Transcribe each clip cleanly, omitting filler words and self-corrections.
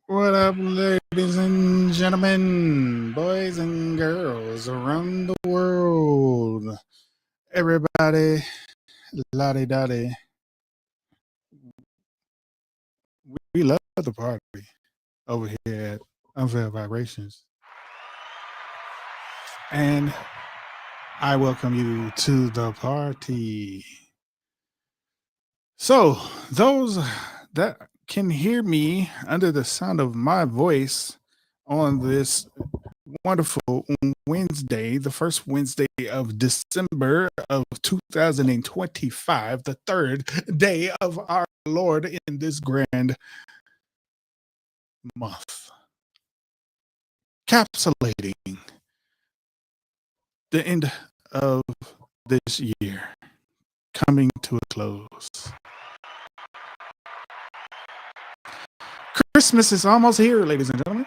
What up, ladies and gentlemen, boys and girls around the world? Everybody, lottie dottie, we love the party over here at Unfair Vibrations. And I welcome you to the party. So, those that can hear me under the sound of my voice on this wonderful Wednesday, the first Wednesday of December of 2025, the third day of our Lord in this grand month, capsulating the end of this year, coming to a close. Christmas is almost here, ladies and gentlemen.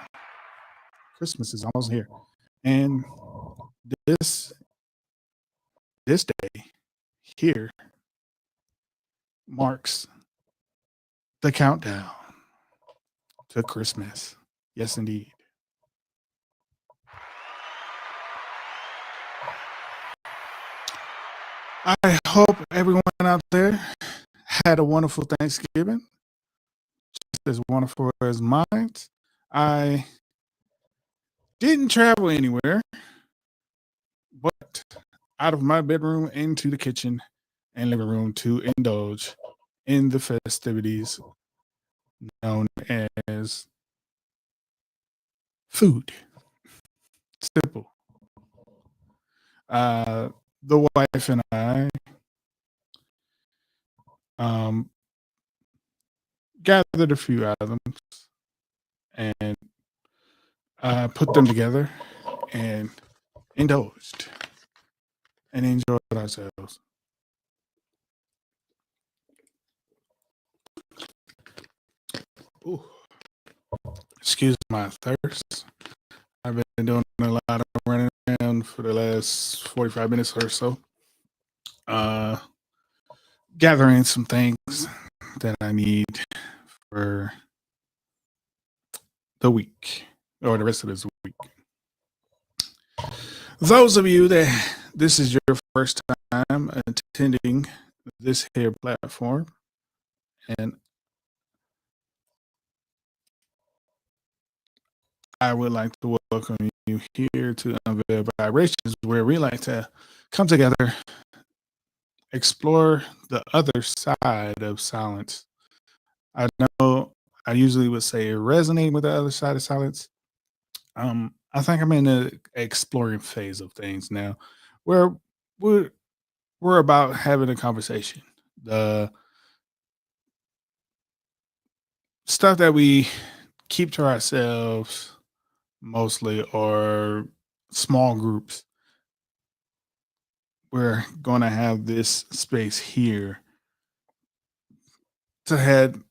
Christmas is almost here. And this day here marks the countdown to Christmas. Yes, indeed. I hope everyone out there had a wonderful Thanksgiving, just as wonderful as mine. I didn't travel anywhere, but out of my bedroom into the kitchen and living room to indulge in the festivities known as food. Simple. The wife and I gathered a few items and put them together and indulged and enjoyed ourselves. Ooh. Excuse my thirst. I've been doing a lot of running around for the last 45 minutes or so, gathering some things that I need for the week or the rest of this week. Those of you that this is your first time attending this here platform, and I would like to welcome you here to Unveiled Vibrations, where we like to come together, explore the other side of silence. I know I usually would say resonate with the other side of silence. I think I'm in the exploring phase of things now, where we're we're about having a conversation. The stuff that we keep to ourselves mostly, or small groups, we're going to have this space here to have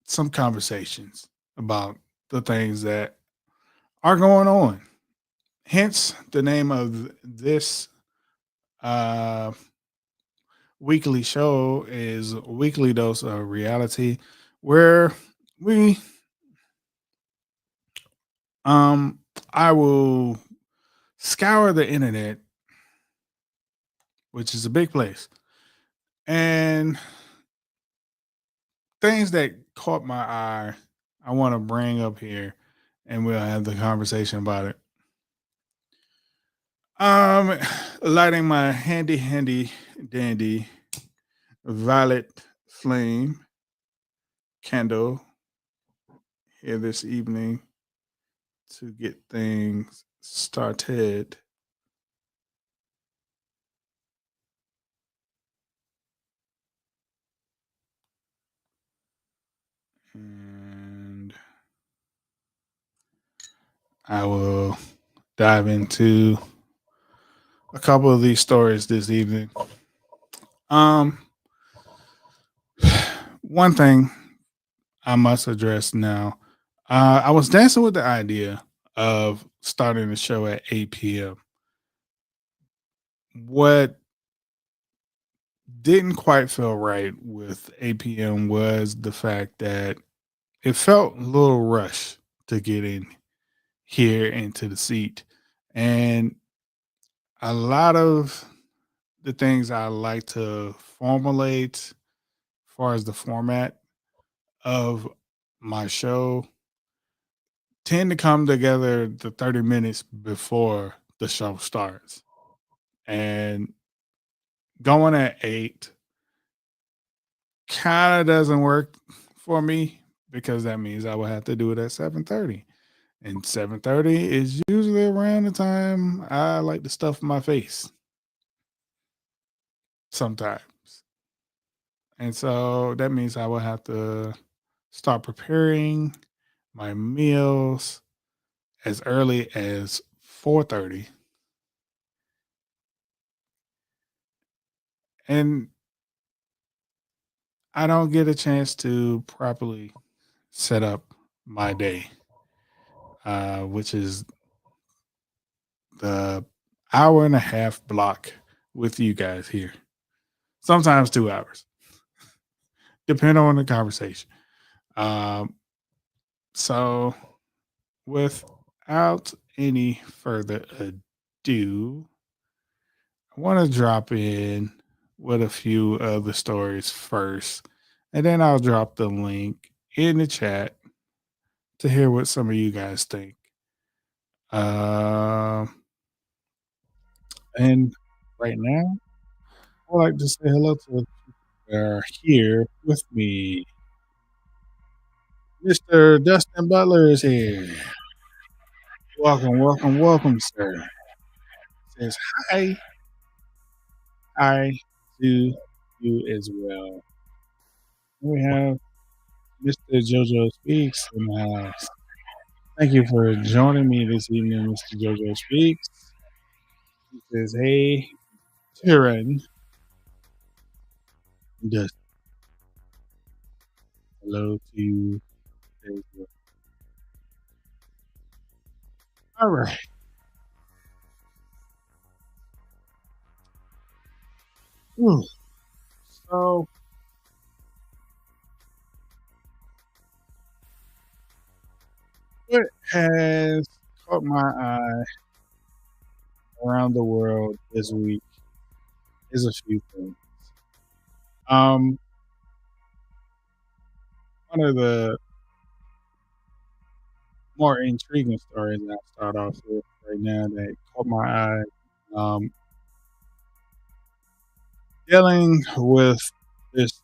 some conversations about the things that are going on. Hence, the name of this uh, weekly show is Weekly Dose of Reality, where we I will scour the internet, which is a big place, and things that caught my eye, I want to bring up here, and we'll have the conversation about it. Um, Lighting my handy dandy violet flame candle here this evening to get things started. And I will dive into a couple of these stories this evening. One thing I must address now. I was dancing with the idea of starting the show at 8 p.m. What didn't quite feel right with 8 p.m. was the fact that it felt a little rushed to get in here into the seat. And a lot of the things I like to formulate as far as the format of my show tend to come together the 30 minutes before the show starts. And going at 8 kind of doesn't work for me because that means I would have to do it at 7:30. And 7:30 is usually around the time I like to stuff my face sometimes. And so that means I will have to start preparing my meals as early as 4:30. And I don't get a chance to properly set up my day, which is the hour and a half block with you guys here. Sometimes 2 hours, depending on the conversation. Um, so, without any further ado, I want to drop in with a few of the stories first, and then I'll drop the link in the chat to hear what some of you guys think. Um, and right now, I'd like to say hello to the people that are here with me. Mr. Dustin Butler is here. Welcome, welcome, welcome, sir. Says hi, hi to you as well. We have Mr. JoJo Speaks in the house. Thank you for joining me this evening, Mr. JoJo Speaks. He says, hey, Tyrann. Just hello to you as well. All right. Whew. So, what has caught my eye around the world this week is a few things. Um, One of the more intriguing stories that I'll start off with right now that caught my eye, um, dealing with this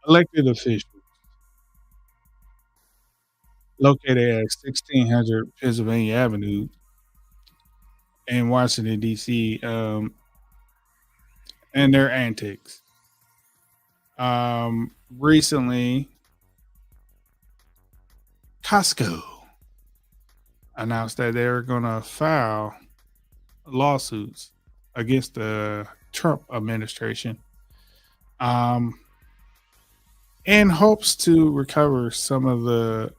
elected official located at 1600 Pennsylvania Avenue in Washington, D.C., and their antics. Recently, Costco announced that they're going to file lawsuits against the Trump administration, um, in hopes to recover some of the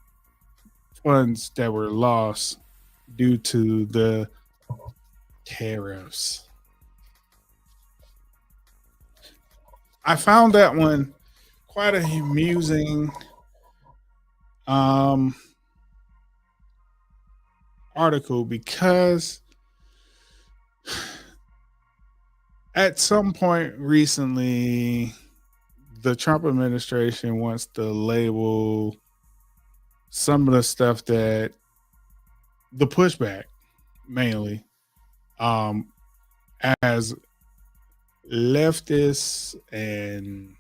funds that were lost due to the tariffs. I found that one quite amusing um, article because at some point recently, the Trump administration wants to label some of the stuff that the pushback mainly um, as leftist and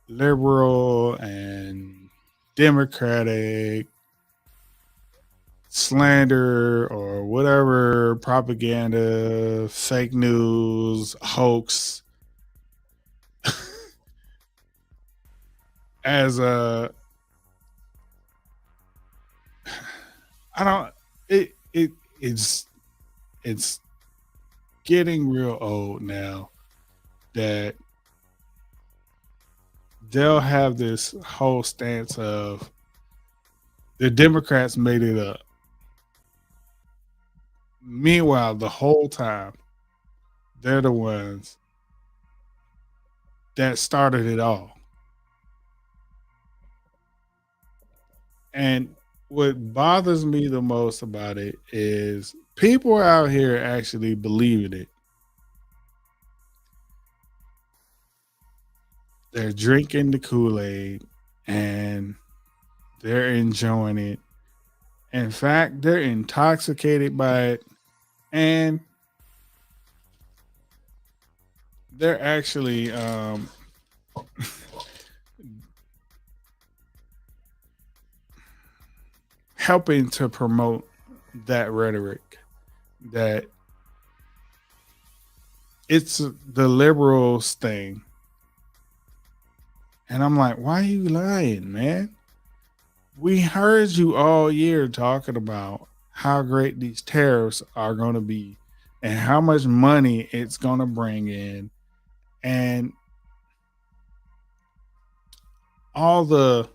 liberal and democratic slander or whatever propaganda, fake news, hoax as a I don't it's it's getting real old now that they'll have this whole stance of the Democrats made it up. Meanwhile, the whole time they're the ones that started it all. And what bothers me the most about it is people out here actually believing it. They're drinking the Kool-Aid and they're enjoying it. In fact, they're intoxicated by it and they're actually helping to promote that rhetoric that it's the liberals thing. And I'm like, why are you lying, man? We heard you all year talking about how great these tariffs are going to be and how much money it's going to bring in and all the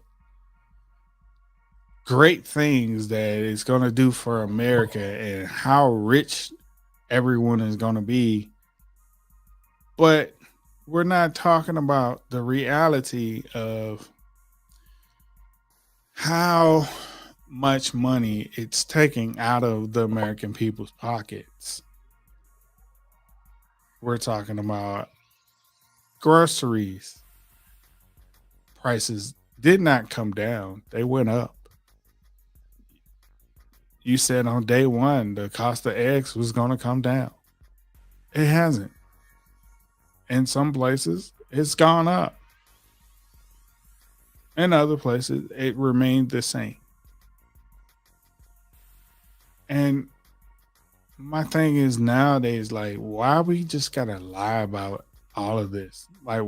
great things that it's going to do for America and how rich everyone is going to be. But we're not talking about the reality of how much money it's taking out of the American people's pockets. We're talking about groceries. Prices did not come down, they went up. You said on day one the cost of eggs was going to come down. It hasn't. In some places, it's gone up. In other places, it remained the same. And my thing is nowadays, like, why we just gotta lie about all of this? Like,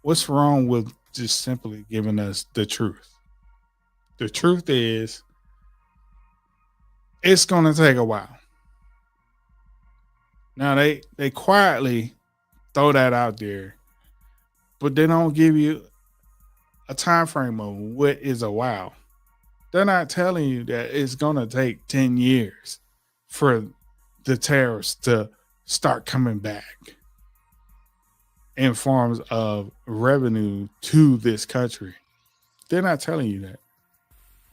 what's wrong with just simply giving us the truth? The truth is, it's gonna take a while. Now they quietly throw that out there, but they don't give you a time frame of what is a while. They're not telling you that it's gonna take 10 years for the tariffs to start coming back in forms of revenue to this country. They're not telling you that.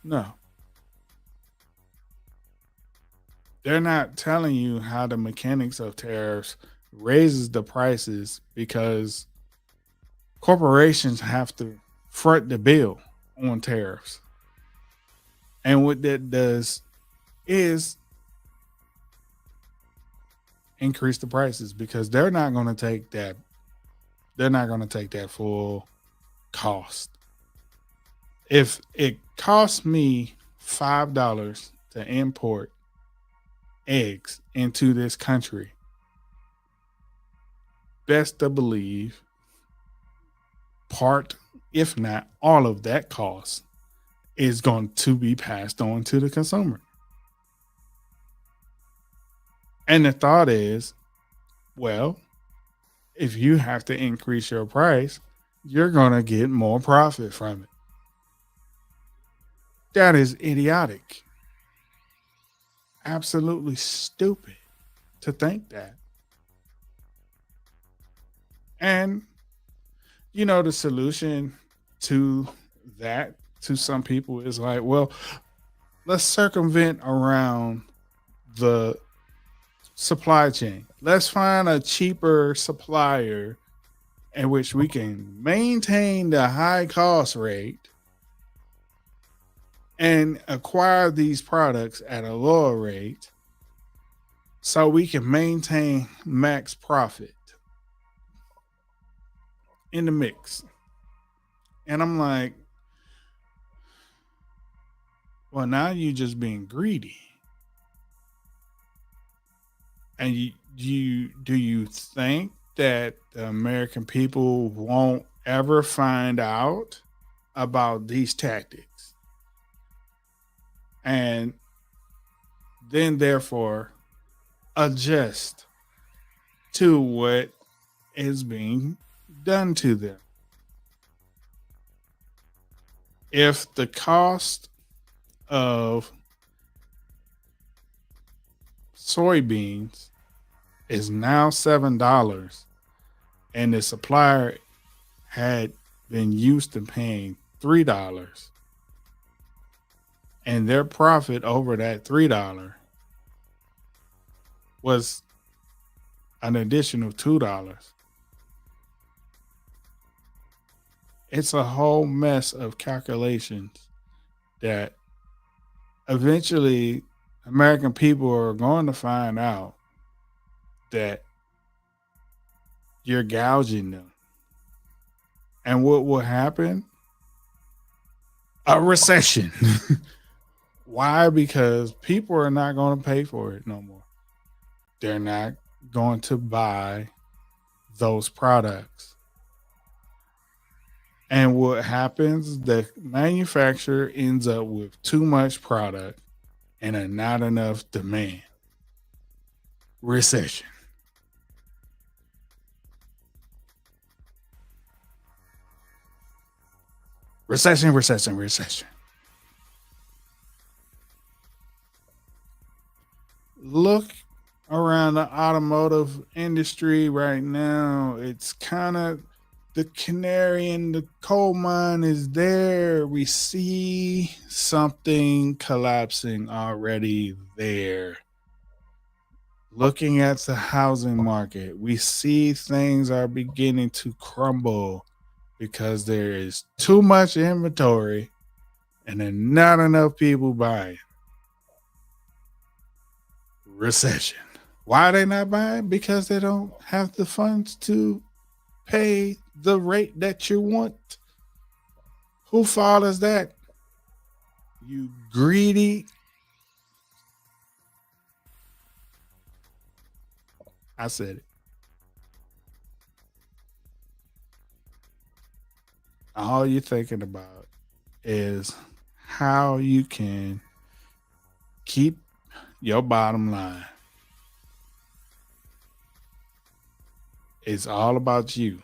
No. They're not telling you how the mechanics of tariffs raises the prices because corporations have to front the bill on tariffs. And what that does is increase the prices because they're not going to take that. They're not going to take that full cost. If it costs me $5 to import eggs into this country, best to believe part, if not all of that cost, is going to be passed on to the consumer. And the thought is, well, if you have to increase your price, you're going to get more profit from it. That is idiotic. Absolutely stupid to think that. And, the solution to that to some people is like, well, let's circumvent around the supply chain. Let's find a cheaper supplier in which we can maintain the high cost rate and acquire these products at a lower rate so we can maintain max profit in the mix. And I'm like, well, now you just being greedy. And do you think that the American people won't ever find out about these tactics? And then therefore adjust to what is being done to them. If the cost of soybeans is now $7 and the supplier had been used to paying $3, and their profit over that $3 was an additional $2. It's a whole mess of calculations that eventually American people are going to find out that you're gouging them. And what will happen? A recession. Why? Because people are not going to pay for it no more. They're not going to buy those products. And what happens? The manufacturer ends up with too much product and not enough demand. Recession. Recession, recession, recession. Look around the automotive industry right now. It's kind of the canary in the coal mine is there. We see something collapsing already there. Looking at the housing market, we see things are beginning to crumble because there is too much inventory and there not enough people buying. Recession. Why are they not buying? Because they don't have the funds to pay the rate that you want. Who fault is that? You greedy. I said it. All you're thinking about is how you can keep your bottom line. It's all about you.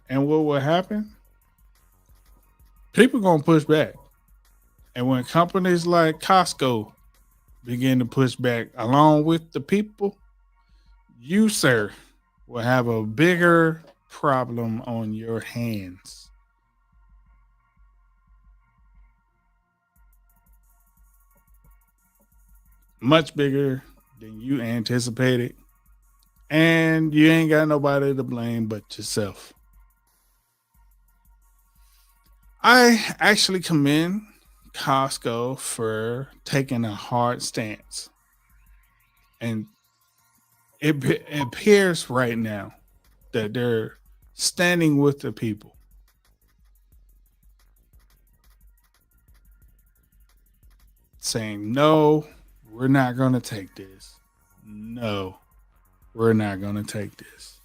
And what will happen? People gonna push back. And when companies like Costco begin to push back along with the people, you, sir, will have a bigger problem on your hands. Much bigger than you anticipated. And you ain't got nobody to blame but yourself. I actually commend Costco for taking a hard stance. And it appears right now that they're standing with the people. Saying, no, we're not going to take this. No, we're not going to take this.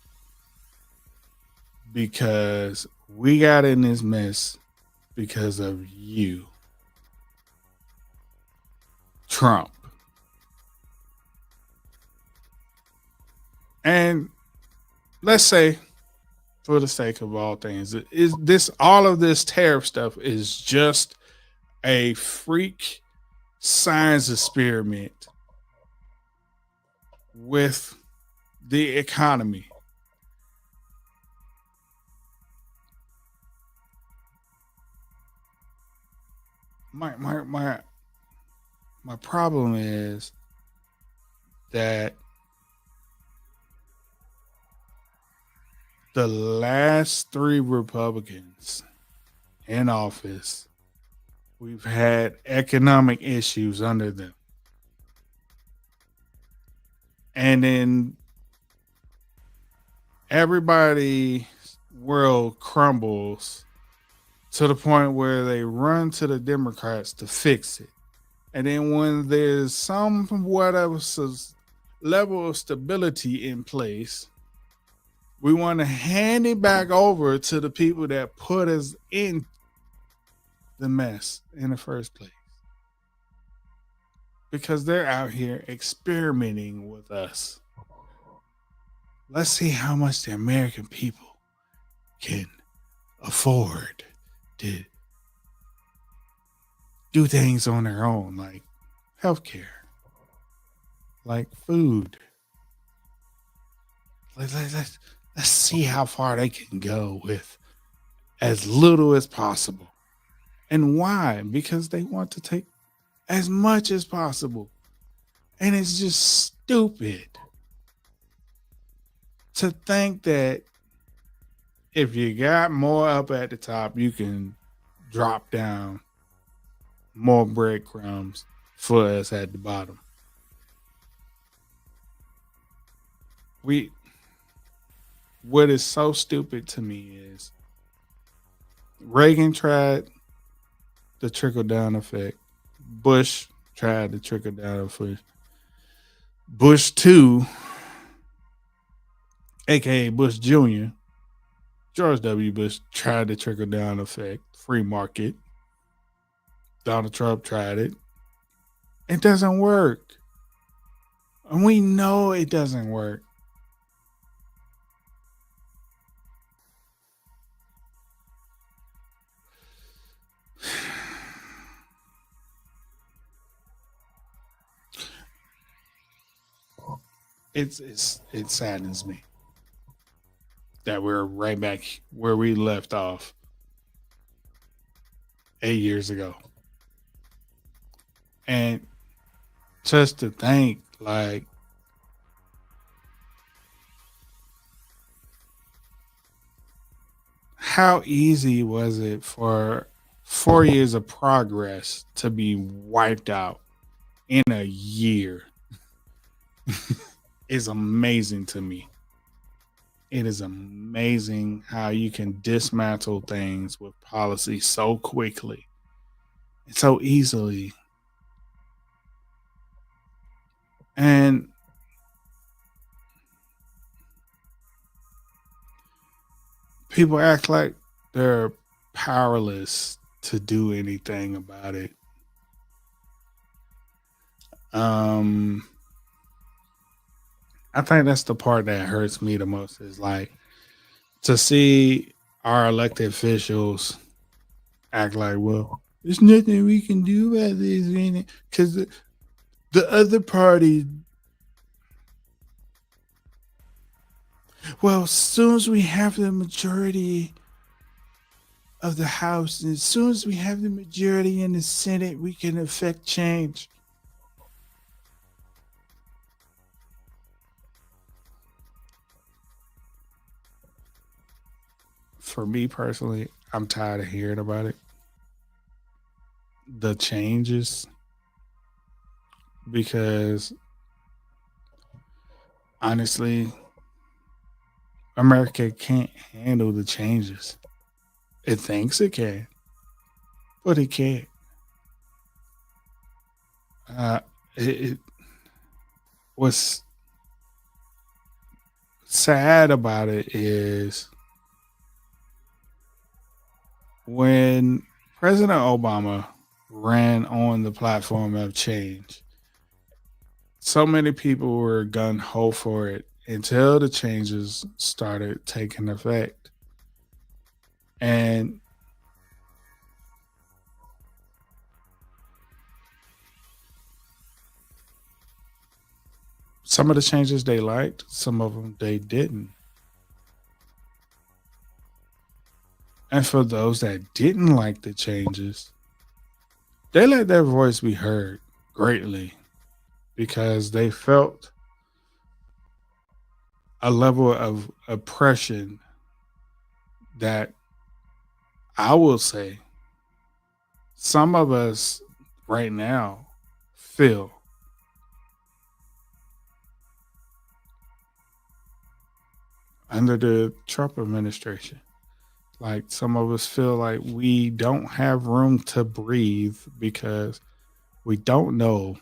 Because we got in this mess because of you, Trump. And let's say, for the sake of all things, is this all of this tariff stuff is just a freak science experiment with the economy. My problem is that the last 3 Republicans in office, we've had economic issues under them. And then everybody's world crumbles to the point where they run to the Democrats to fix it. And then when there's somewhat of a level of stability in place, we want to hand it back over to the people that put us in the mess in the first place. Because they're out here experimenting with us. Let's see how much the American people can afford to do things on their own, like healthcare, like food. Let's see how far they can go with as little as possible. And why? Because they want to take as much as possible. And it's just stupid to think that if you got more up at the top, you can drop down more breadcrumbs for us at the bottom. What is so stupid to me is Reagan tried the trickle down effect. Bush tried the trickle down effect. Bush 2, aka Bush Jr., George W. Bush tried the trickle down effect, free market. Donald Trump tried it. It doesn't work. And we know it doesn't work. It saddens me that we're right back where we left off 8 years ago. And just to think, like, how easy was it for 4 years of progress to be wiped out in a year? Is amazing to me. It is amazing how you can dismantle things with policy so quickly and so easily. And people act like they're powerless to do anything about it. I think that's the part that hurts me the most is like to see our elected officials act like, well, there's nothing we can do about this because the other party. Well, as soon as we have the majority of the House, and as soon as we have the majority in the Senate, we can affect change. For me personally, I'm tired of hearing about it. The changes, because honestly, America can't handle the changes. It thinks it can, but it can't. Uh, it what's sad about it is when President Obama ran on the platform of change, so many people were gun ho for it until the changes started taking effect. And some of the changes they liked, some of them they didn't. And for those that didn't like the changes, they let their voice be heard greatly because they felt a level of oppression that I will say some of us right now feel. Under the Trump administration. Like some of us feel like we don't have room to breathe because we don't know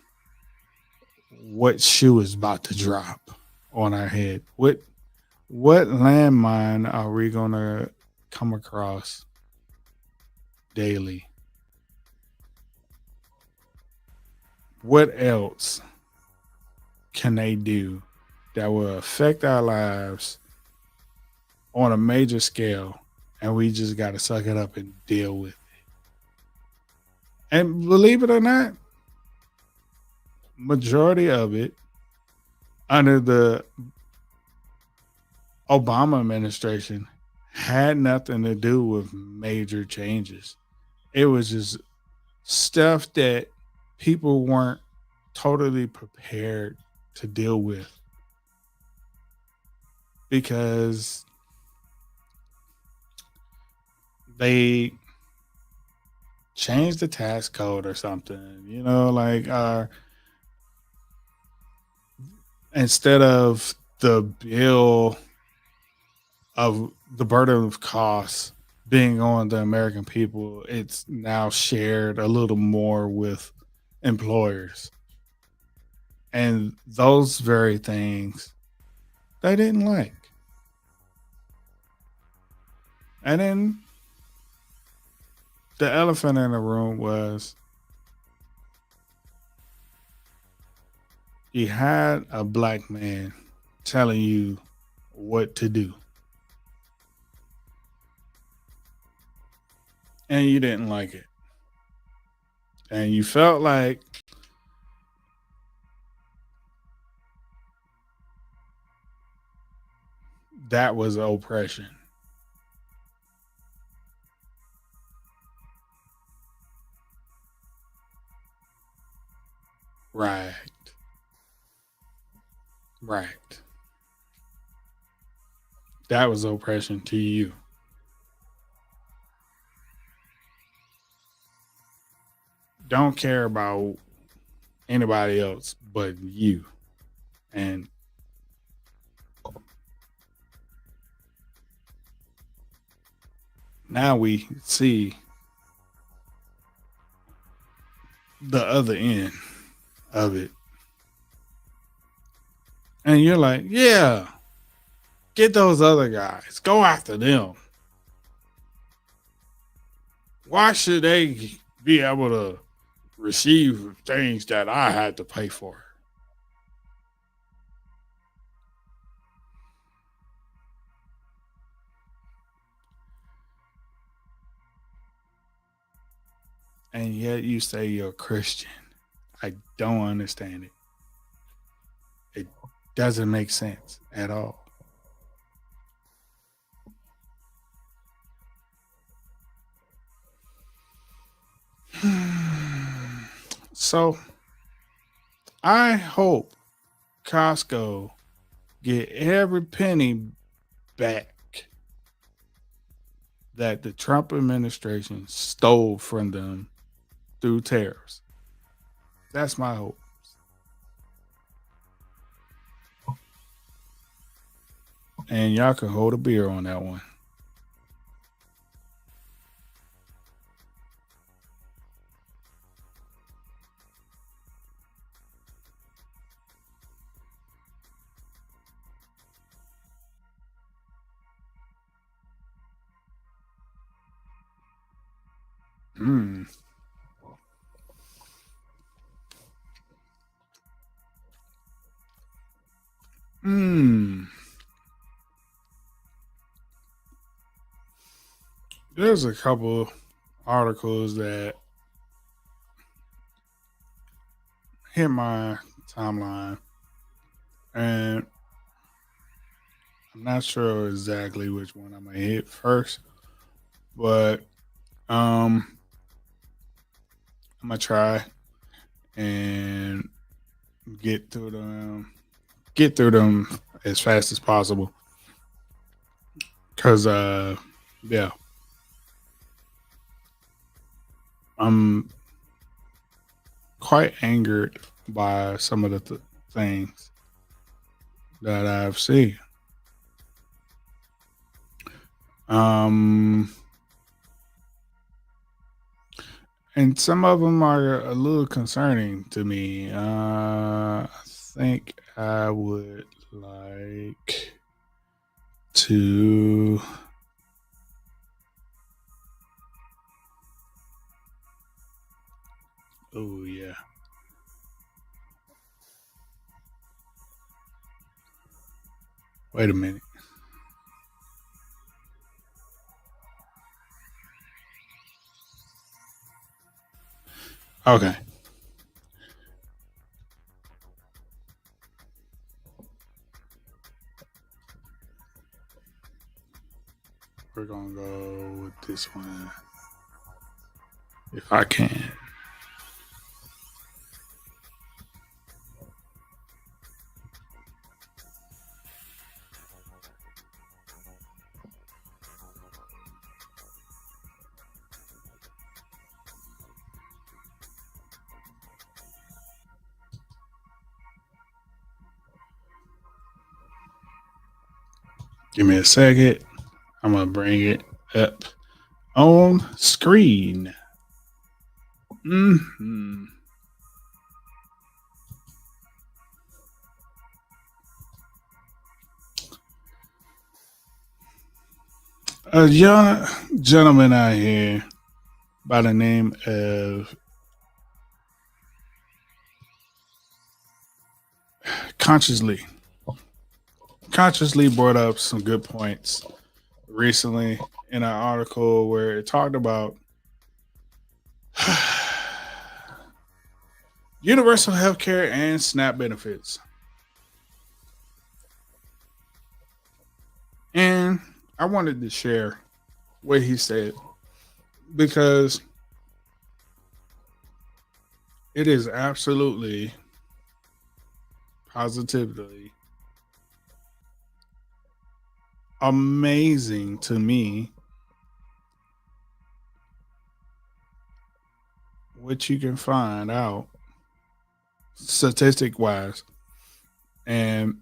what shoe is about to drop on our head. What landmine are we gonna come across daily? What else can they do that will affect our lives on a major scale, and we just got to suck it up and deal with it? And believe it or not, majority of it under the Obama administration had nothing to do with major changes. it was just stuff that people weren't totally prepared to deal with because they changed the tax code or something, like instead of the bill of the burden of costs being on the American people, it's now shared a little more with employers. And those very things they didn't like. And then the elephant in the room was you had a black man telling you what to do. And you didn't like it. And you felt like that was oppression. Right. Right. That was oppression to you. Don't care about anybody else but you. And now we see the other end of it. And you're like, yeah, get those other guys. Go after them. Why should they be able to receive things that I had to pay for? And yet you say you're a Christian. I don't understand it. It doesn't make sense at all. So I hope Costco get every penny back that the Trump administration stole from them through tariffs. That's my hope. And y'all can hold a beer on that one. Hmm. Hmm. There's a couple articles that hit my timeline, and I'm not sure exactly which one I'm gonna hit first, but I'm gonna try and get through them, get through them as fast as possible. Cause yeah, I'm quite angered by some of the things that I've seen. Um, and some of them are a little concerning to me. I think I would like to. Oh yeah. Wait a minute. Okay. We're gonna go with this one. if I can. Give me a second. I'm going to bring it up on screen. Mm-hmm. A young gentleman out here by the name of Consciously brought up some good points recently in an article where it talked about universal healthcare and SNAP benefits. And I wanted to share what he said because it is absolutely, positively amazing to me what you can find out statistic wise. And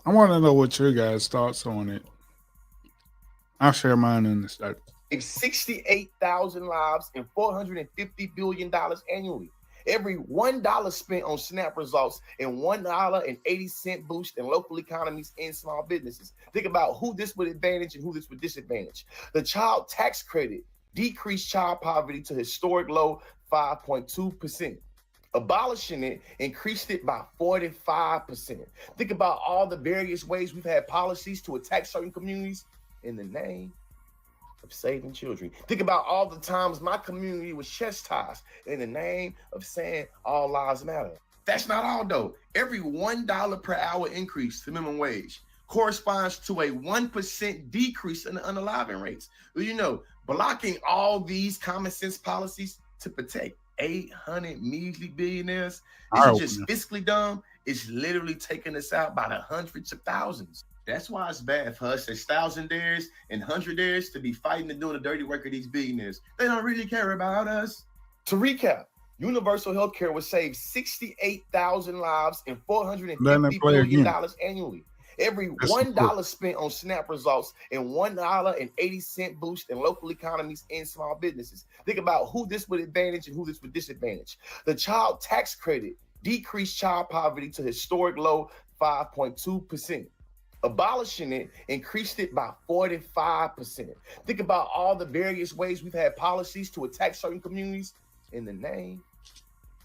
I want to know what your guys' thoughts on it. I'll share mine in the start. 68,000 lives and $450 billion annually. Every $1 spent on SNAP results in $1.80 boost in local economies and small businesses. Think about who this would advantage and who this would disadvantage. The child tax credit decreased child poverty to historic low 5.2%. Abolishing it increased it by 45%. Think about all the various ways we've had policies to attack certain communities in the name of saving children. Think about all the times my community was chastised in the name of saying all lives matter. That's not all though. Every $1 per hour increase to minimum wage corresponds to a 1% decrease in the unaliving rates. Well, you know, blocking all these common sense policies to protect 800 measly billionaires isn't just fiscally dumb, it's literally taking us out by the hundreds of thousands. That's why it's bad for us as thousandaires and hundredaires to be fighting and doing the dirty work of these billionaires. They don't really care about us. To recap, universal health care would save 68,000 lives and $450 billion annually. Every $1 spent on SNAP results in $1.80 boost in local economies and small businesses. Think about who this would advantage and who this would disadvantage. The child tax credit decreased child poverty to historic low 5.2%. Abolishing it increased it by 45%. Think about all the various ways we've had policies to attack certain communities in the name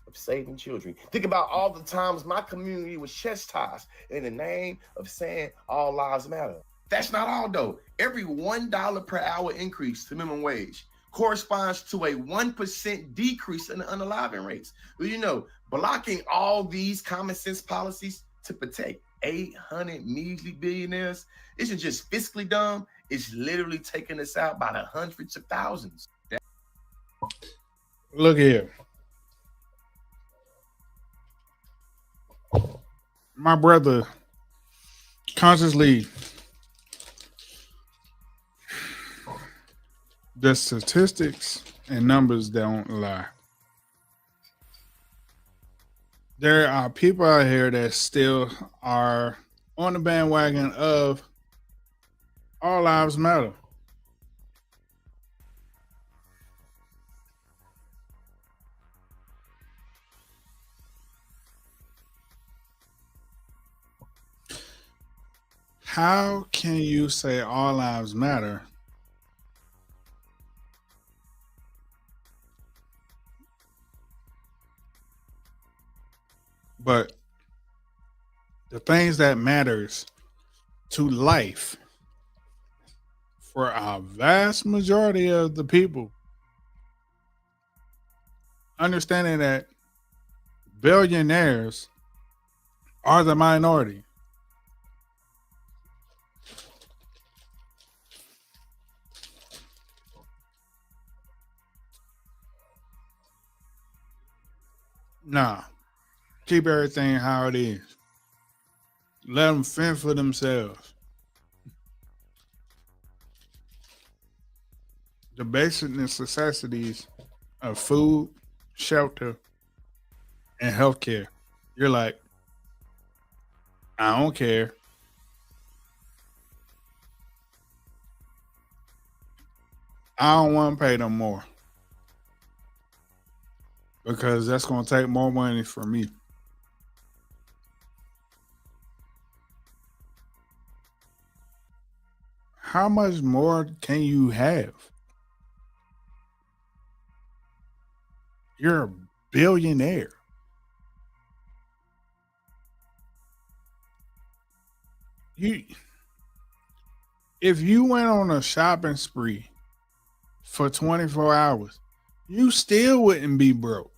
of saving children. Think about all the times my community was chastised in the name of saying all lives matter. That's not all though. Every $1 per hour increase to minimum wage corresponds to a 1% decrease in the unaliving rates. Well, you know, blocking all these common sense policies to protect 800 measly billionaires isn't just fiscally dumb, it's literally taking us out by the hundreds of thousands. Look here. My brother consciously, the statistics and numbers don't lie. There are people out here that still are on the bandwagon of all lives matter. How can you say all lives matter but the things that matters to life for a vast majority of the people, understanding that billionaires are the minority? Nah, keep everything how it is. Let them fend for themselves. The basic necessities of food, shelter, and healthcare. You're like, I don't care. I don't want to pay them more because that's going to take more money from me. How much more can you have? You're a billionaire. You, if you went on a shopping spree for 24 hours, you still wouldn't be broke.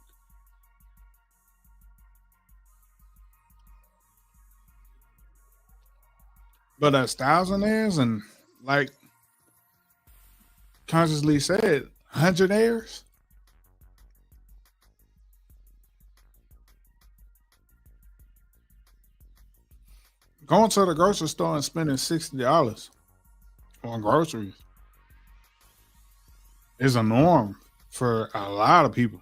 But as thousandaires and, like consciously said, hundredaires, going to the grocery store and spending $60 on groceries is a norm for a lot of people.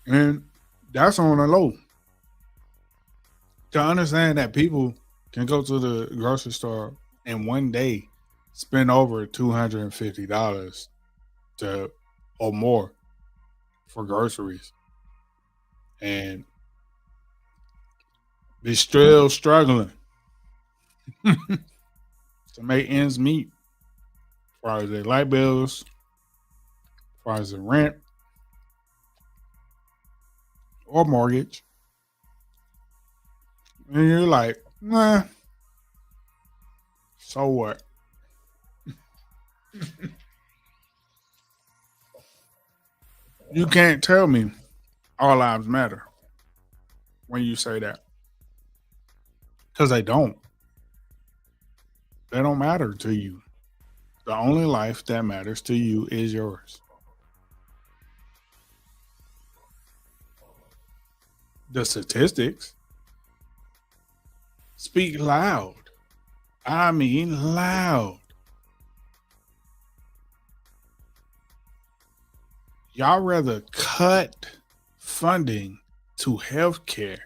And that's on the low. To understand that people can go to the grocery store and one day spend over $250 to or more for groceries and be still struggling to make ends meet as far as their light bills, as far as the rent or mortgage. And you're like, nah, so what? You can't tell me all lives matter when you say that. Because they don't. They don't matter to you. The only life that matters to you is yours. The statistics speak loud. I mean loud. Y'all rather cut funding to healthcare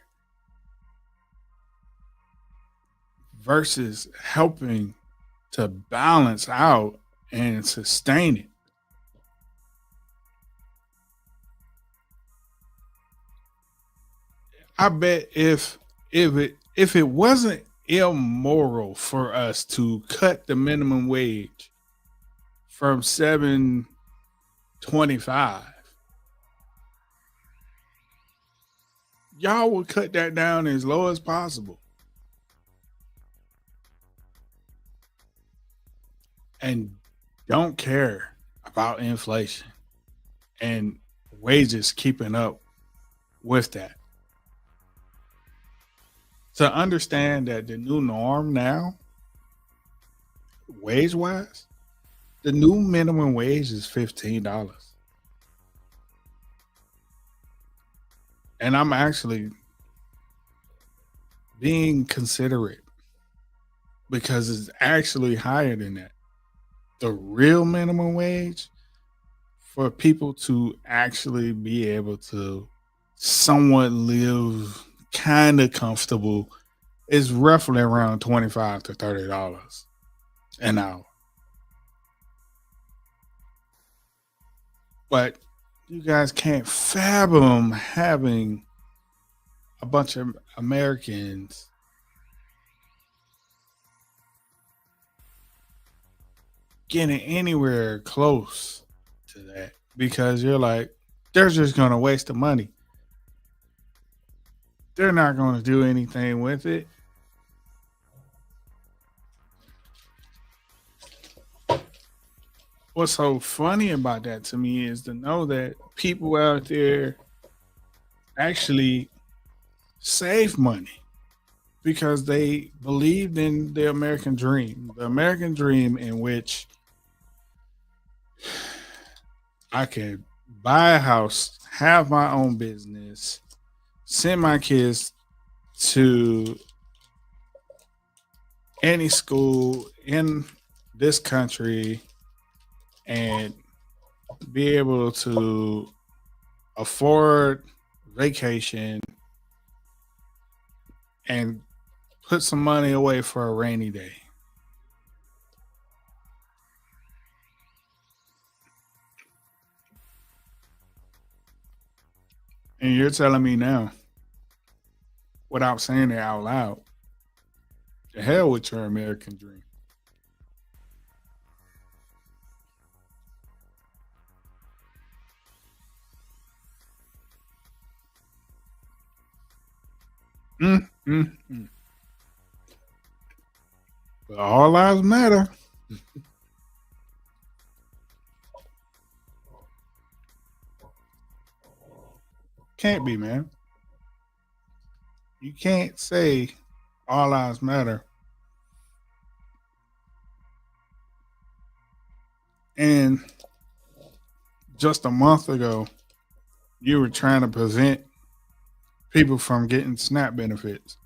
versus helping to balance out and sustain it. I bet if it wasn't immoral for us to cut the minimum wage from $7.25, y'all would cut that down as low as possible. And don't care about inflation and wages keeping up with that. To understand that the new norm now, wage wise, the new minimum wage is $15. And I'm actually being considerate because it's actually higher than that. The real minimum wage for people to actually be able to somewhat live kind of comfortable is roughly around $25 to $30 an hour. But you guys can't fathom having a bunch of Americans getting anywhere close to that because you're like, they're just going to waste the money. They're not going to do anything with it. What's so funny about that to me is to know that people out there actually save money because they believed in the American dream in which I can buy a house, have my own business, send my kids to any school in this country, and be able to afford vacation and put some money away for a rainy day. And you're telling me now, without saying it out loud, to hell with your American dream. Mm. But all lives matter. Can't be, man. You can't say all lives matter and just a month ago you were trying to prevent people from getting SNAP benefits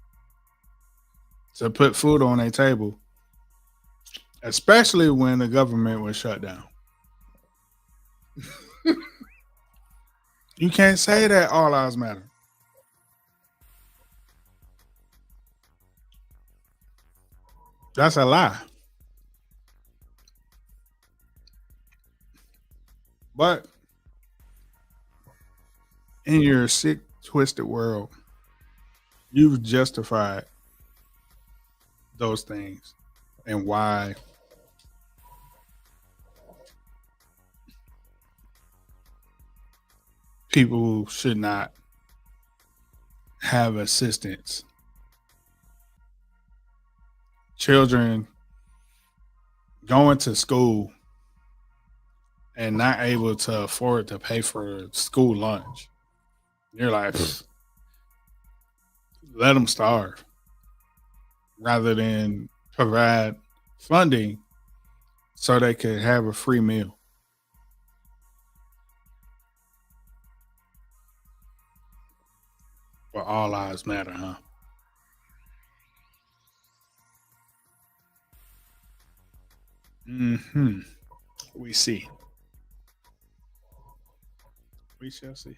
to put food on their table, especially when the government was shut down. You can't say that all lives matter. That's a lie. But in your sick, twisted world, you've justified those things and why people should not have assistance. Children going to school and not able to afford to pay for school lunch. You're like, let them starve rather than provide funding so they could have a free meal. But all lives matter, huh? Mm-hmm. We see. We shall see.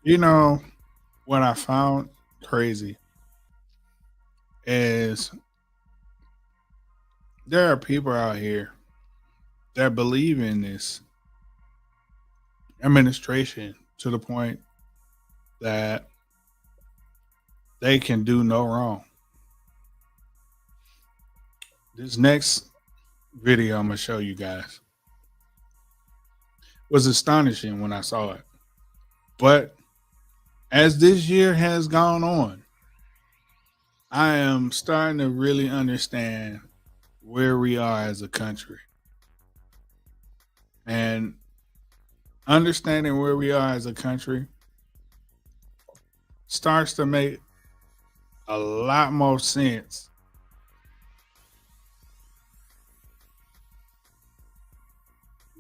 You know what I found crazy is there are people out here that believe in this administration to the point that they can do no wrong. This next video I'm gonna show you guys was astonishing when I saw it. But as this year has gone on, I am starting to really understand where we are as a country. And understanding where we are as a country starts to make a lot more sense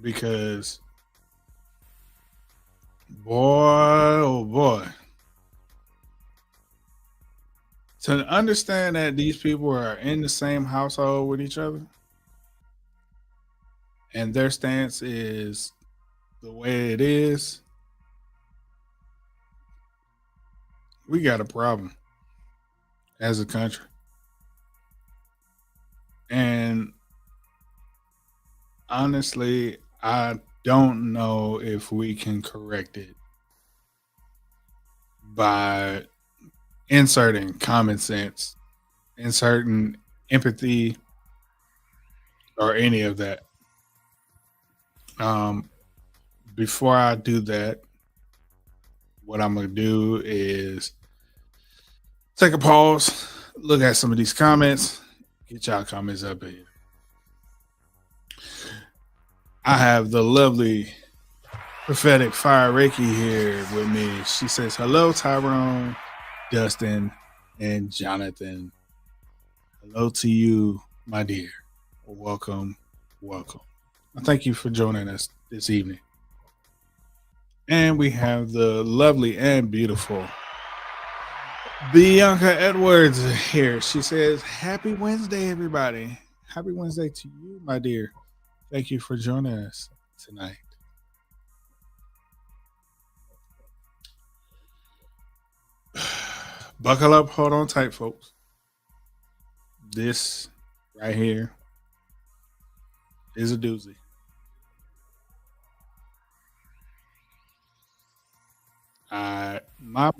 because boy, oh boy, to understand that these people are in the same household with each other and their stance is the way it is, we got a problem as a country. And honestly, I don't know if we can correct it by inserting common sense, inserting empathy, or any of that. Before I do that, what I'm going to do is take a pause, look at some of these comments, get y'all comments up here. I have the lovely prophetic fire Reiki here with me. She says, hello, Tyrone, Dustin, and Jonathan. Hello to you, my dear. Welcome, welcome. Thank you for joining us this evening. And we have the lovely and beautiful Bianca Edwards here. She says, happy Wednesday, everybody. Happy Wednesday to you, my dear. Thank you for joining us tonight. Buckle up, hold on tight, folks. This right here is a doozy. My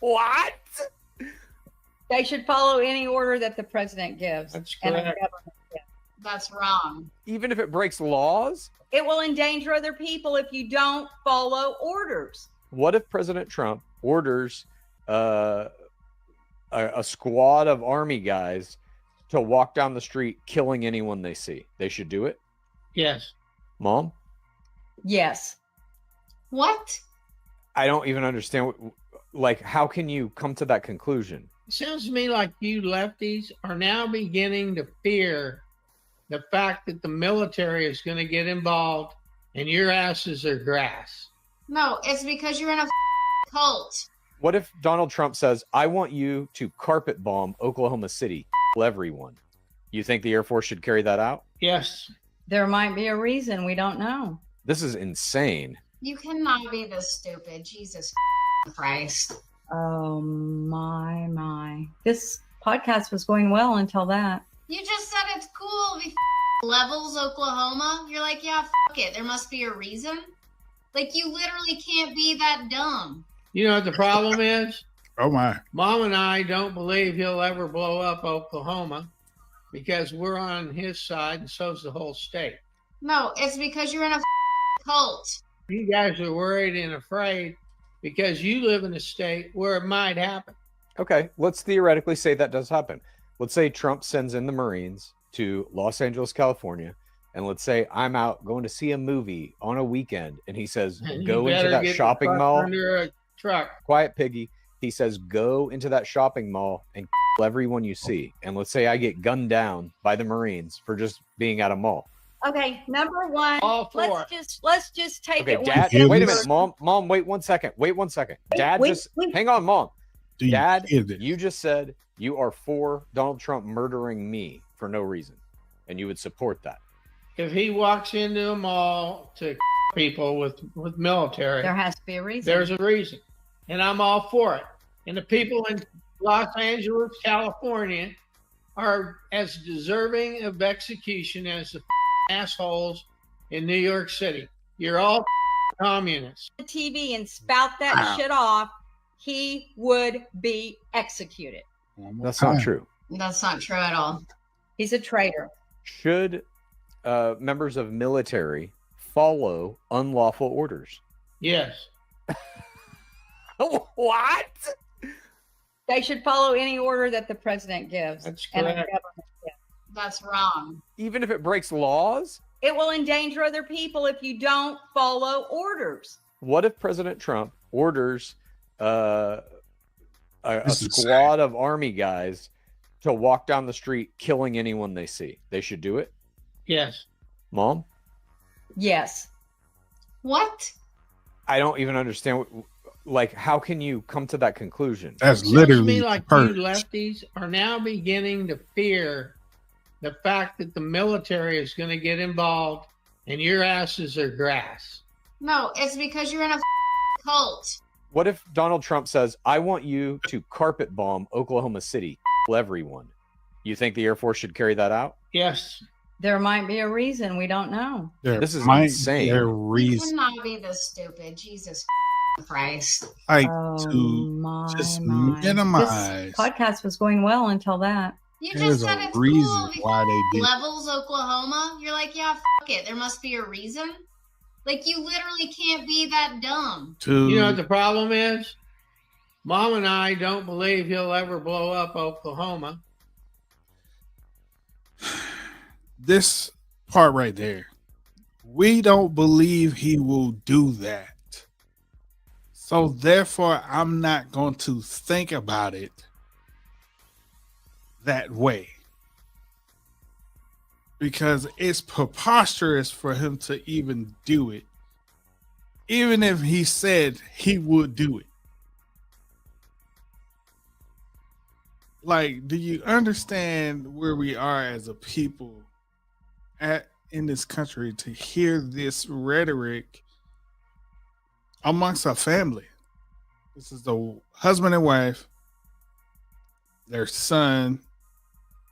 What? They should follow any order that the president gives. That's and the correct. government gives. That's wrong. Even if it breaks laws? It will endanger other people if you don't follow orders. What if President Trump orders a squad of army guys to walk down the street killing anyone they see? They should do it? Yes. Mom? Yes. What? I don't even understand. Like, how can you come to that conclusion? It sounds to me like you lefties are now beginning to fear the fact that the military is going to get involved and your asses are grass. No, it's because you're in a cult. What if Donald Trump says, I want you to carpet bomb Oklahoma City, kill everyone? You think the Air Force should carry that out? Yes. There might be a reason. We don't know. This is insane. You cannot be this stupid. Jesus Christ. Oh, my. This podcast was going well until that. You just said it's cool. We levels Oklahoma. You're like, yeah, it. There must be a reason. Like, you literally can't be that dumb. You know what the problem is? Oh my. Mom and I don't believe he'll ever blow up Oklahoma because we're on his side and so's the whole state. No, it's because you're in a cult. You guys are worried and afraid because you live in a state where it might happen. Okay, let's theoretically say that does happen. Let's say Trump sends in the Marines to Los Angeles, California, and let's say I'm out going to see a movie on a weekend, and he says, And go you into better that get the shopping truck mall. under a truck. Quiet piggy. He says, go into that shopping mall and kill everyone you see. And let's say I get gunned down by the Marines for just being at a mall. Okay, number one, All for let's just take Okay, it Dad, one wait a step minute, Mom, wait 1 second. Wait 1 second. Dad, Wait, just wait. hang on, Mom. Do you Dad, hear this? you just said you are for Donald Trump murdering me for no reason, and you would support that. If he walks into a mall to people with military, There has to be a reason. there's a reason. And I'm all for it. And the people in Los Angeles, California are as deserving of execution as the assholes in New York City. You're all communists. the TV and spout that shit off, he would be executed. One more That's not time. true. That's not true at all. He's a traitor. Should members of military follow unlawful orders? Yes. What? They should follow any order that the president gives. That's and the correct. government gives. That's wrong. Even if it breaks laws? It will endanger other people if you don't follow orders. What if President Trump orders a This is squad of army guys to walk down the street killing anyone they see? They should do it? Yes. Mom? Yes. What? I don't even understand. Like, how can you come to that conclusion? That's Sounds to literally me the like purge. you lefties are now beginning to fear the fact that the military is going to get involved and your asses are grass. No, it's because you're in a cult. What if Donald Trump says, I want you to carpet bomb Oklahoma City, kill everyone? You think the Air Force should carry that out? Yes. There might be a reason. We don't know. There This is might insane. be a You reason cannot be this stupid. Jesus Christ. like Oh, to my. just This minimize. podcast was going well until that. You There's just said a it's reason cool. why they did. Levels, Oklahoma. You're like, yeah, it. There must be a reason. Like, you literally can't be that dumb. You know what the problem is? Mom and I don't believe he'll ever blow up Oklahoma. This part right there. We don't believe he will do that. So therefore, I'm not going to think about it that way. Because it's preposterous for him to even do it. Even if he said he would do it. Like, do you understand where we are as a people in this country to hear this rhetoric amongst our family? This is the husband and wife, their son,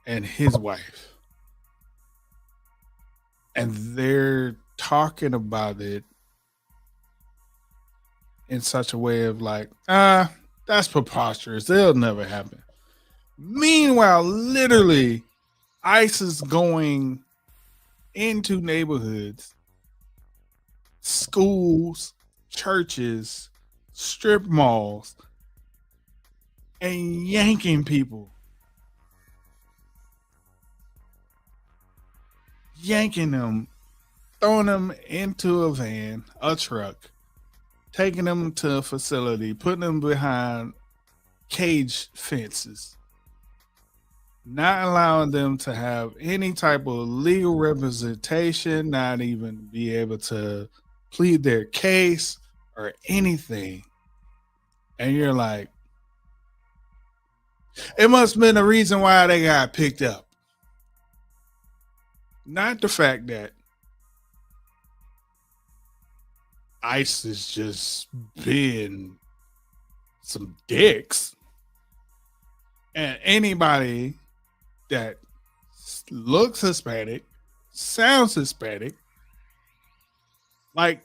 and his wife. And they're talking about it in such a way of like, that's preposterous. It'll never happen. Meanwhile, literally, ICE is going into neighborhoods, schools, churches, strip malls, and yanking people. Yanking them, throwing them into a van, a truck, taking them to a facility, putting them behind cage fences, not allowing them to have any type of legal representation, not even be able to plead their case or anything. And you're like, it must have been a reason why they got picked up. Not the fact that ICE is just being some dicks. And anybody that looks Hispanic, sounds Hispanic, like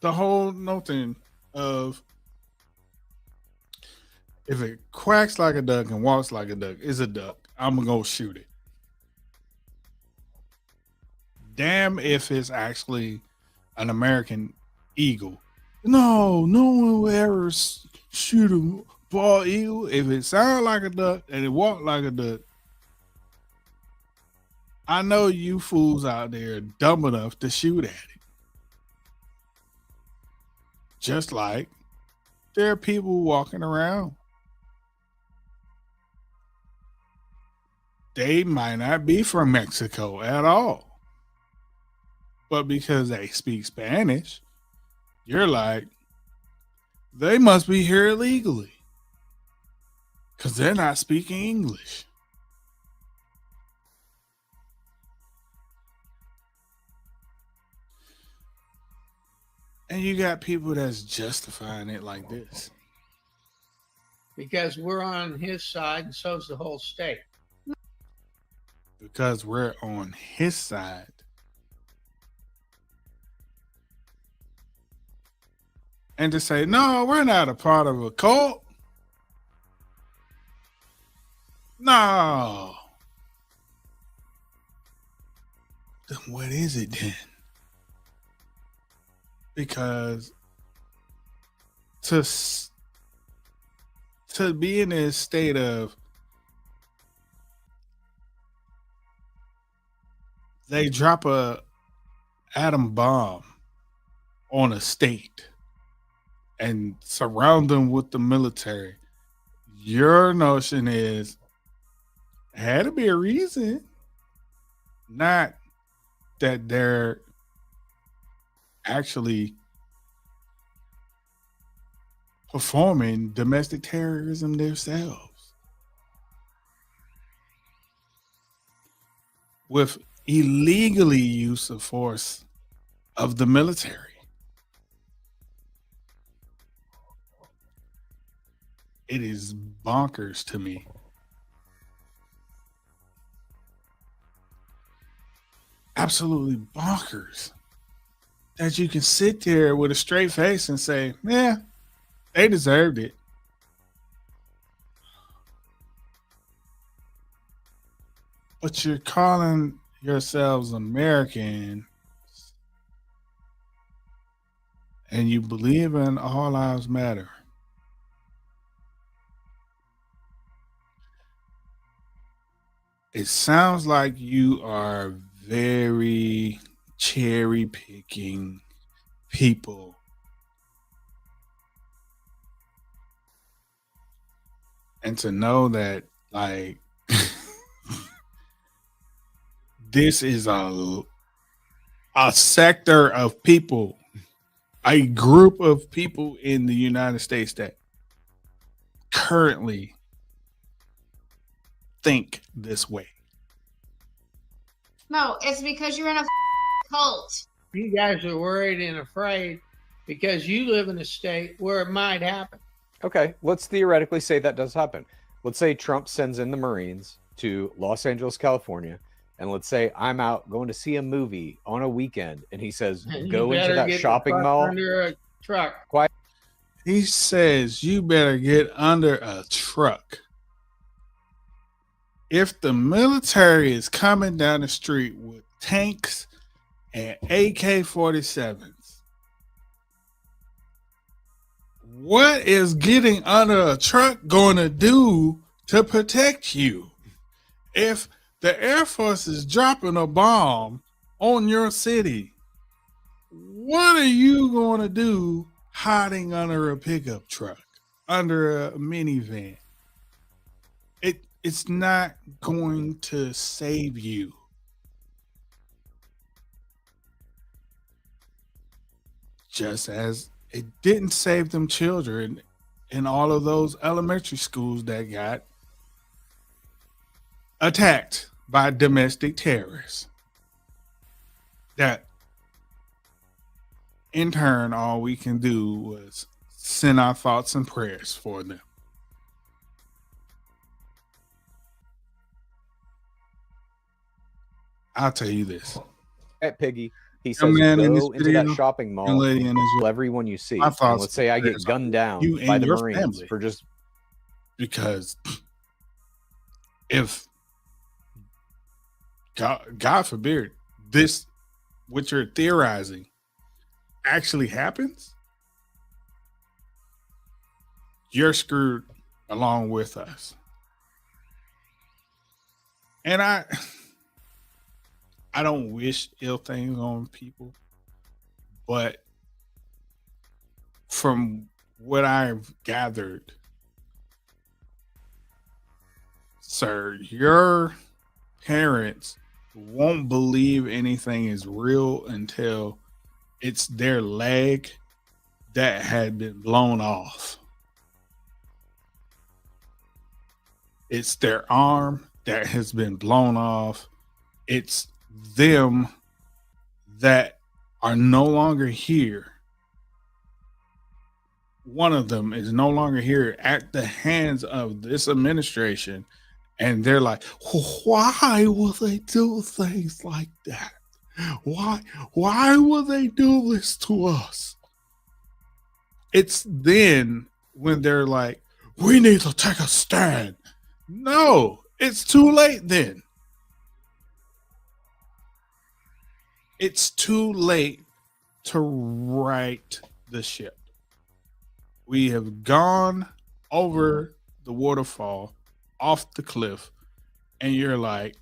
the whole notion of if it quacks like a duck and walks like a duck, is a duck, I'm gonna go shoot it. Damn if it's actually an American eagle. No one will ever shoot a bald eagle. If it sounds like a duck and it walks like a duck, I know you fools out there are dumb enough to shoot at it. Just like there are people walking around. They might not be from Mexico at all. But because they speak Spanish, you're like, they must be here illegally. Because they're not speaking English. And you got people that's justifying it like this. Because we're on his side and so's the whole state. Because we're on his side. And to say, no, we're not a part of a cult. No. Then what is it then? Because to be in this state of they drop a atom bomb on a state and surround them with the military, your notion is had to be a reason, not that they're actually performing domestic terrorism themselves with illegally use of force of the military. It is bonkers to me. Absolutely bonkers that you can sit there with a straight face and say, yeah, they deserved it. But you're calling yourselves American and you believe in all lives matter. It sounds like you are very cherry picking people. And to know that, like, this is a sector of people, a group of people in the United States that currently think this way. No, it's because you're in a cult. You guys are worried and afraid because you live in a state where it might happen. Okay, let's theoretically say that does happen. Let's say Trump sends in the Marines to Los Angeles, California, and let's say I'm out going to see a movie on a weekend, and he says, You go into better that get the shopping fuck mall. under a truck. He says you better get under a truck. If the military is coming down the street with tanks and AK-47s, what is getting under a truck going to do to protect you? If the Air Force is dropping a bomb on your city, what are you going to do hiding under a pickup truck, under a minivan? It's not going to save you. Just as it didn't save them children in all of those elementary schools that got attacked by domestic terrorists. That in turn, all we can do was send our thoughts and prayers for them. I'll tell you this. At Piggy, he Young says, man in this go into that video, shopping young mall, lady in this kill video, everyone you see. my And thoughts let's say I and get prayers gunned are down you by and the your Marines family. for just Because if God forbid this, what you're theorizing, actually happens, you're screwed along with us. And I don't wish ill things on people, but from what I've gathered, sir, your parents won't believe anything is real until it's their leg that had been blown off. It's their arm that has been blown off. It's them that are no longer here. One of them is no longer here at the hands of this administration. And they're like, why will they do things like that? Why will they do this to us? It's then when they're like, we need to take a stand. No, it's too late then. It's too late to right the ship. We have gone over the waterfall, off the cliff, and you're like,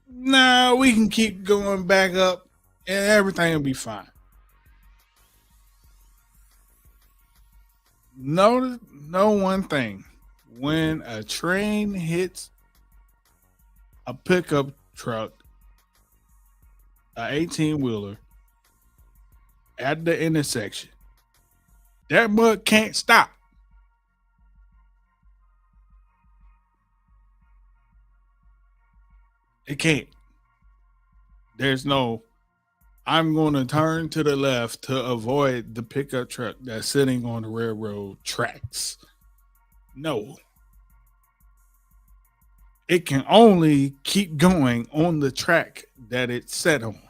nah, we can keep going back up and everything will be fine. Know one thing. When a train hits a pickup truck, an 18-wheeler, at the intersection, that mud can't stop. It can't. There's no, I'm going to turn to the left to avoid the pickup truck that's sitting on the railroad tracks. No. It can only keep going on the track that it's set on.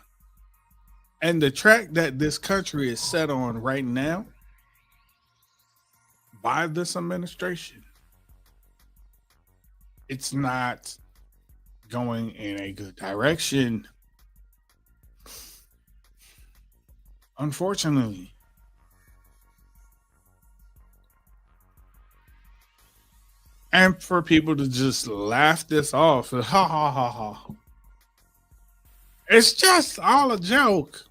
And the track that this country is set on right now by this administration, it's not going in a good direction. Unfortunately. And for people to just laugh this off, ha ha ha ha. It's just all a joke.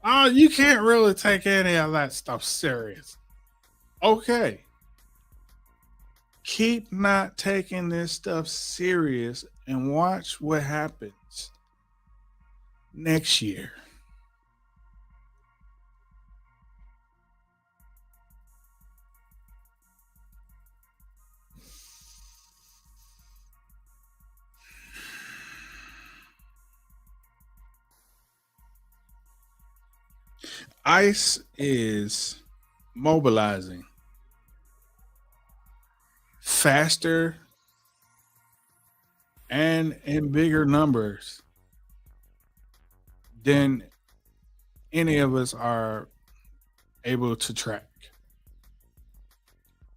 Oh, you can't really take any of that stuff serious. Okay. Keep not taking this stuff serious and watch what happens next year. ICE is mobilizing faster and in bigger numbers than any of us are able to track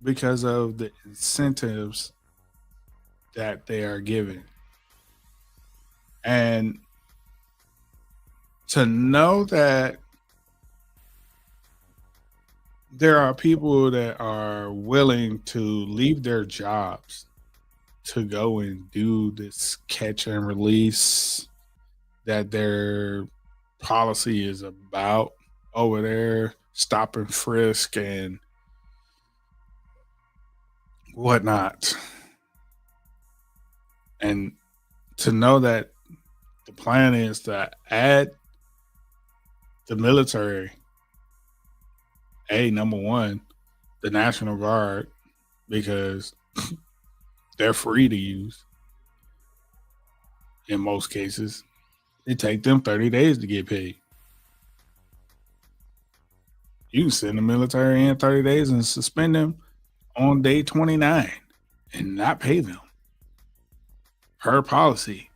because of the incentives that they are given. And to know that there are people that are willing to leave their jobs to go and do this catch and release that their policy is about over there, stop and frisk and whatnot. And to know that the plan is to add the military, number one, the National Guard, because they're free to use in most cases. It take them 30 days to get paid. You can send the military in 30 days and suspend them on day 29 and not pay them per policy.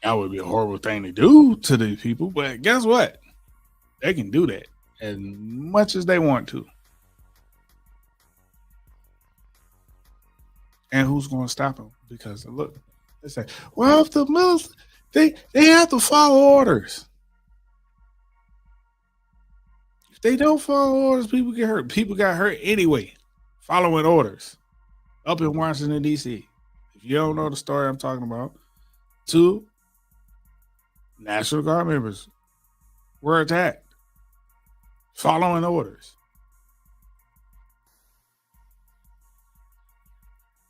That would be a horrible thing to do to these people, but guess what? They can do that as much as they want to. And who's going to stop them? Because look, they say, well, if the military, they have to follow orders. If they don't follow orders, people get hurt. People got hurt anyway, following orders up in Washington, D.C. If you don't know the story I'm talking about, 2 National Guard members were attacked following orders.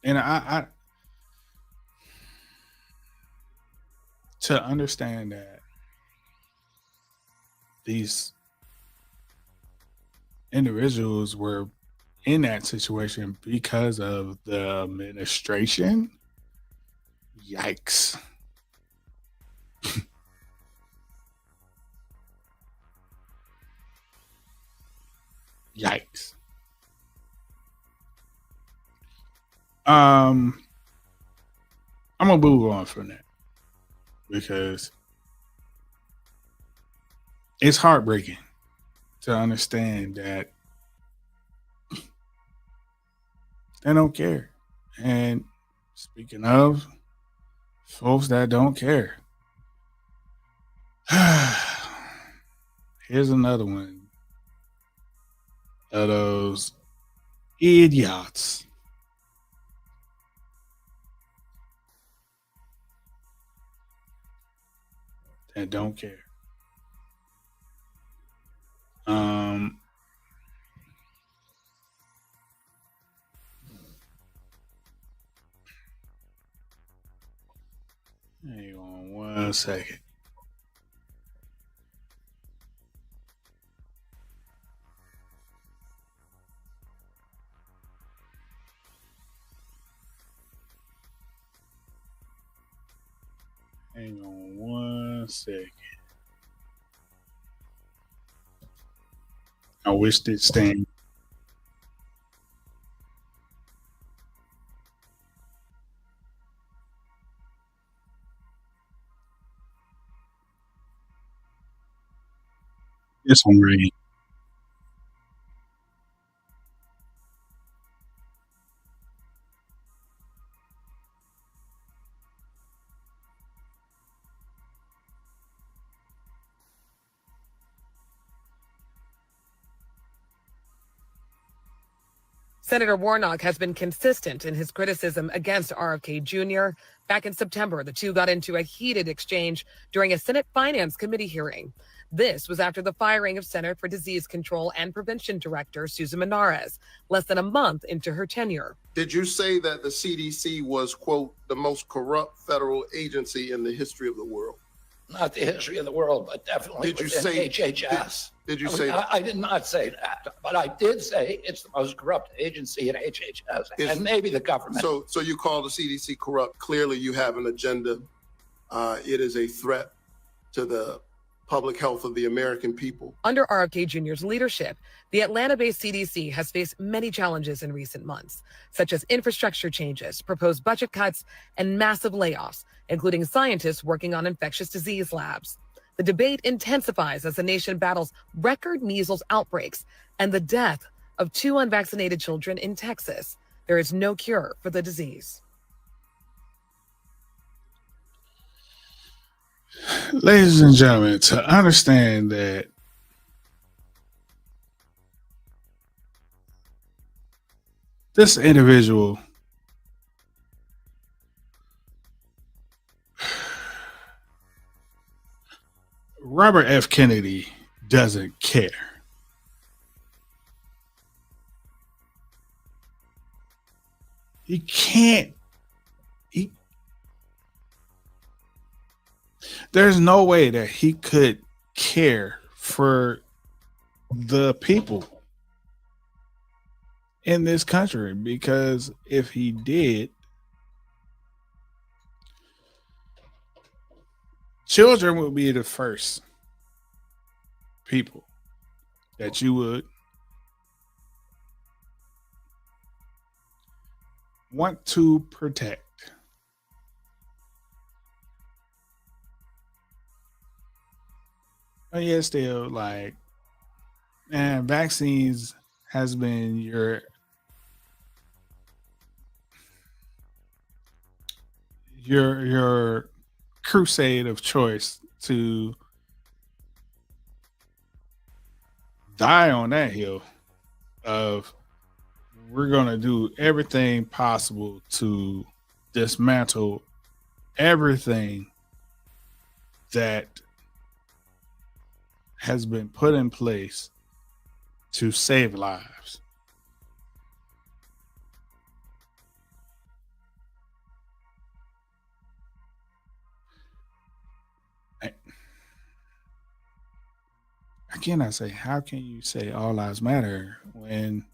And I to understand that these individuals were in that situation because of the administration, yikes. Yikes. I'm gonna move on from that because it's heartbreaking to understand that they don't care. And speaking of folks that don't care, here's another one of those idiots that don't care. Hang on 1 second. Hang on 1 second. I wish this thing. This one right here. Senator Warnock has been consistent in his criticism against RFK Jr. Back in September, the two got into a heated exchange during a Senate Finance Committee hearing. This was after the firing of Center for Disease Control and Prevention Director Susan Menares, less than a month into her tenure. Did you say that the CDC was, quote, the most corrupt federal agency in the history of the world? Not the history of the world, but definitely Did you within say HHS. Did you say that? I did not say that, but I did say it's the most corrupt agency in HHS and maybe the government. So you call the CDC corrupt. Clearly you have an agenda. It is a threat to the public health of the American people. Under RFK Jr.'s leadership, the Atlanta-based CDC has faced many challenges in recent months, such as infrastructure changes, proposed budget cuts, and massive layoffs, including scientists working on infectious disease labs. The debate intensifies as the nation battles record measles outbreaks and the death of 2 unvaccinated children in Texas. There is no cure for the disease. Ladies and gentlemen, to understand that this individual Robert F. Kennedy doesn't care. He can't. There's no way that he could care for the people in this country, because if he did, children would be the first people that you would want to protect. But yeah, still, like, man, vaccines has been your crusade of choice to die on that hill of we're going to do everything possible to dismantle everything that has been put in place to save lives. Again, I say, how can you say all lives matter when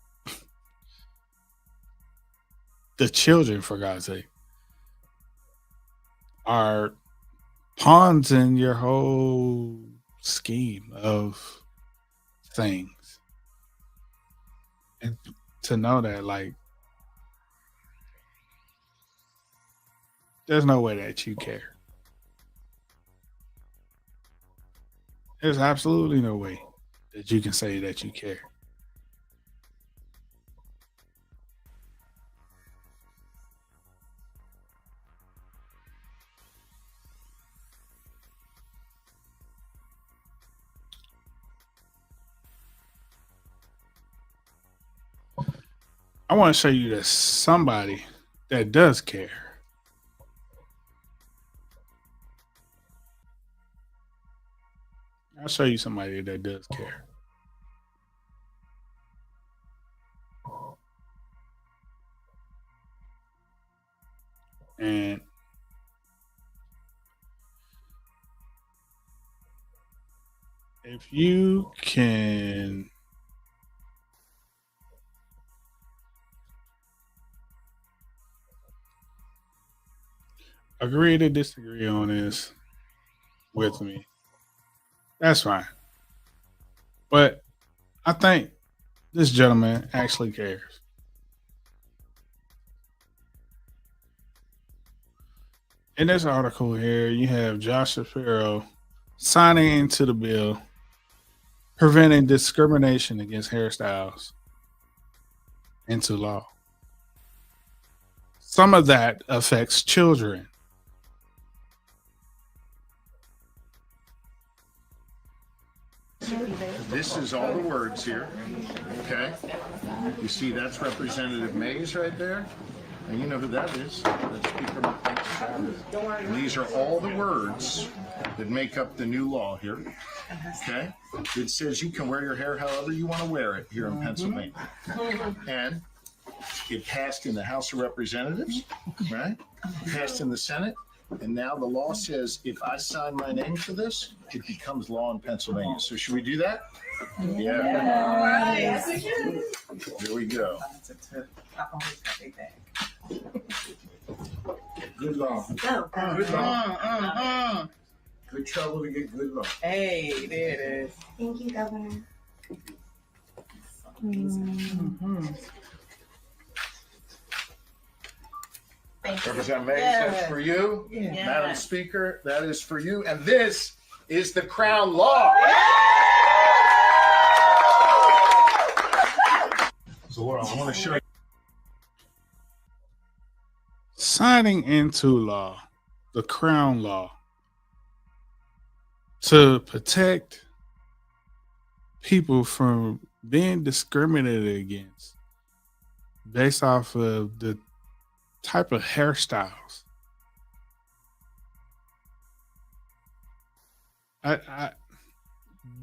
the children, for God's sake, are pawns in your whole scheme of things? And to know that, like, there's no way that you care. There's absolutely no way that you can say that you care. I want to show you that somebody that does care. I'll show you somebody that does care. And if you can agree to disagree on this with me, that's fine. But I think this gentleman actually cares. In this article here, you have Josh Shapiro signing into the bill preventing discrimination against hairstyles into law. Some of that affects children. this is all the words here, okay? You see that's Representative Mays right there. And you know who that is. That's Speaker McCollum. And these are all the words that make up the new law here, okay? It says you can wear your hair however you want to wear it here in Pennsylvania. And it passed in the House of Representatives, right? Passed in the Senate. And now the law says if I sign my name to this, it becomes law in Pennsylvania. So should we do that? Yeah. All right. Yes, we should. Here we go. Good law. Good law. Good trouble to get good law. Hey, there it is. Thank you, Governor. Representative Mays, that's for you. Yeah. Madam Speaker, that is for you. And this is the Crown Law. So what I want to show you. Signing into law, the Crown Law, to protect people from being discriminated against based off of the type of hairstyles.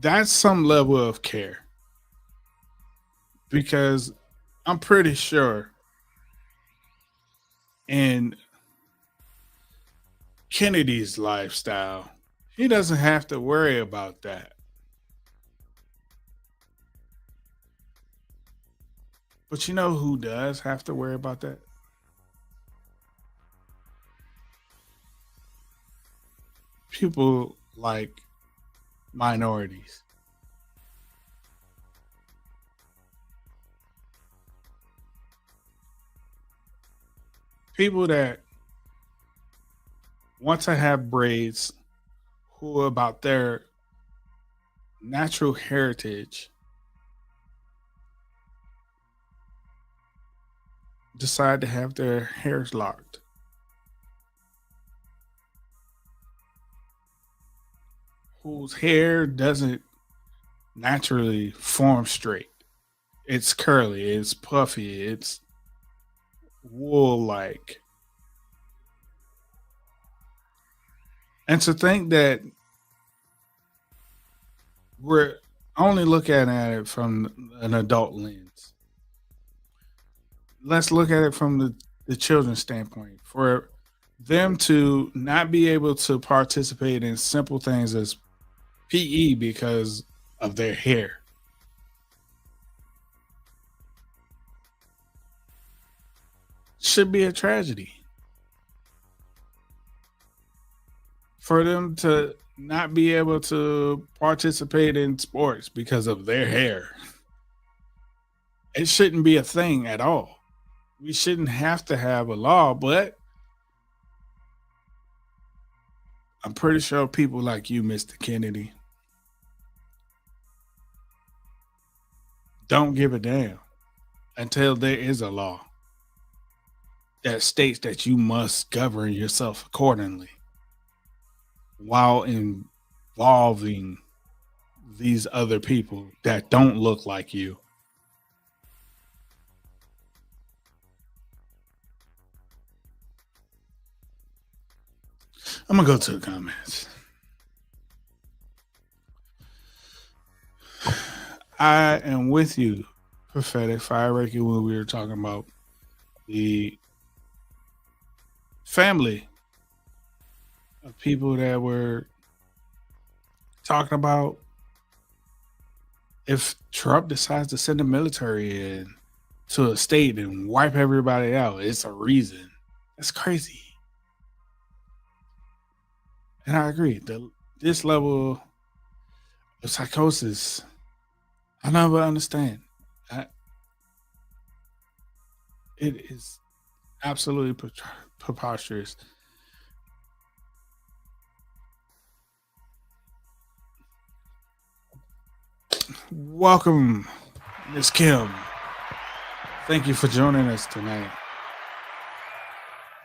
That's some level of care, because I'm pretty sure in Kennedy's lifestyle, he doesn't have to worry about that. But you know who does have to worry about that? People like minorities. People that want to have braids, who are about their natural heritage, decide to have their hairs locked. Whose hair doesn't naturally form straight. It's curly, it's puffy, it's wool-like. And to think that we're only looking at it from an adult lens. Let's look at it from the children's standpoint. For them to not be able to participate in simple things as PE because of their hair. Should be a tragedy. For them to not be able to participate in sports because of their hair. It shouldn't be a thing at all. We shouldn't have to have a law, but I'm pretty sure people like you, Mr. Kennedy, don't give a damn until there is a law that states that you must govern yourself accordingly while involving these other people that don't look like you. I'm going to go to the comments. I am with you, Prophetic Fire Reiki, when we were talking about the family of people that were talking about if Trump decides to send the military in to a state and wipe everybody out, it's a reason. That's crazy. And I agree. This level of psychosis, I never understand. It is absolutely preposterous. Welcome, Miss Kim. Thank you for joining us tonight.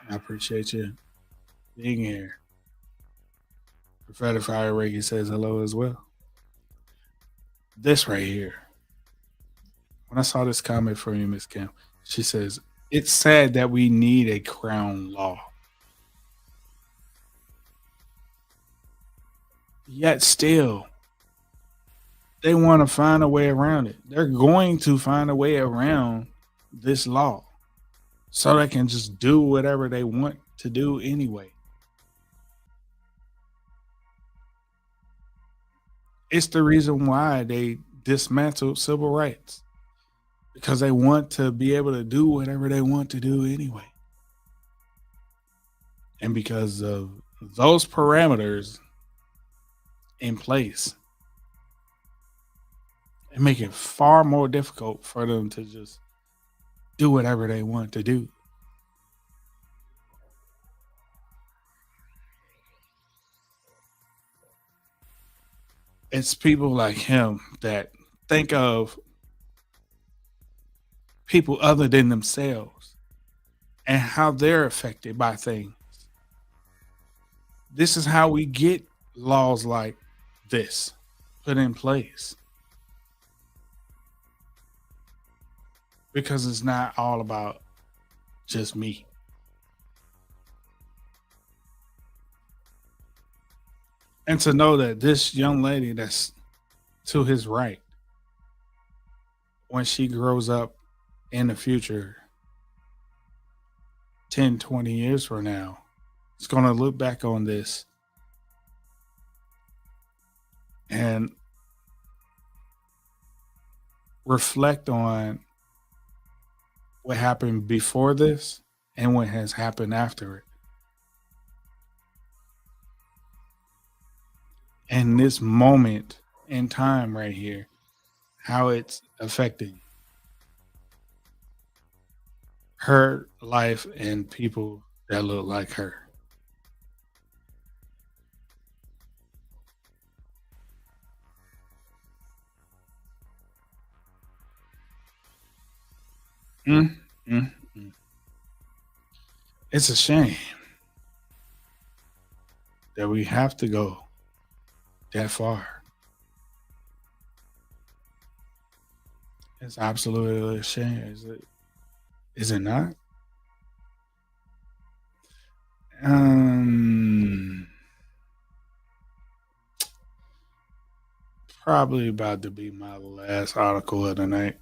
I appreciate you being here. Prophetic Fire Reiki says hello as well. this right here. When I saw this comment from you, Miss Kim, she says, it's sad that we need a crown law. Yet still, they want to find a way around it. They're going to find a way around this law so they can just do whatever they want to do anyway. It's the reason why they dismantled civil rights, because they want to be able to do whatever they want to do anyway. And because of those parameters in place, it make it far more difficult for them to just do whatever they want to do. It's people like him that think of people other than themselves and how they're affected by things. This is how we get laws like this put in place. Because it's not all about just me. And to know that this young lady that's to his right, when she grows up in the future, 10, 20 years from now, is going to look back on this and reflect on what happened before this and what has happened after it. And this moment in time right here, how it's affecting her life and people that look like her. It's a shame that we have to go that far. It's absolutely a shame. Is it not? Probably about to be my last article of the night.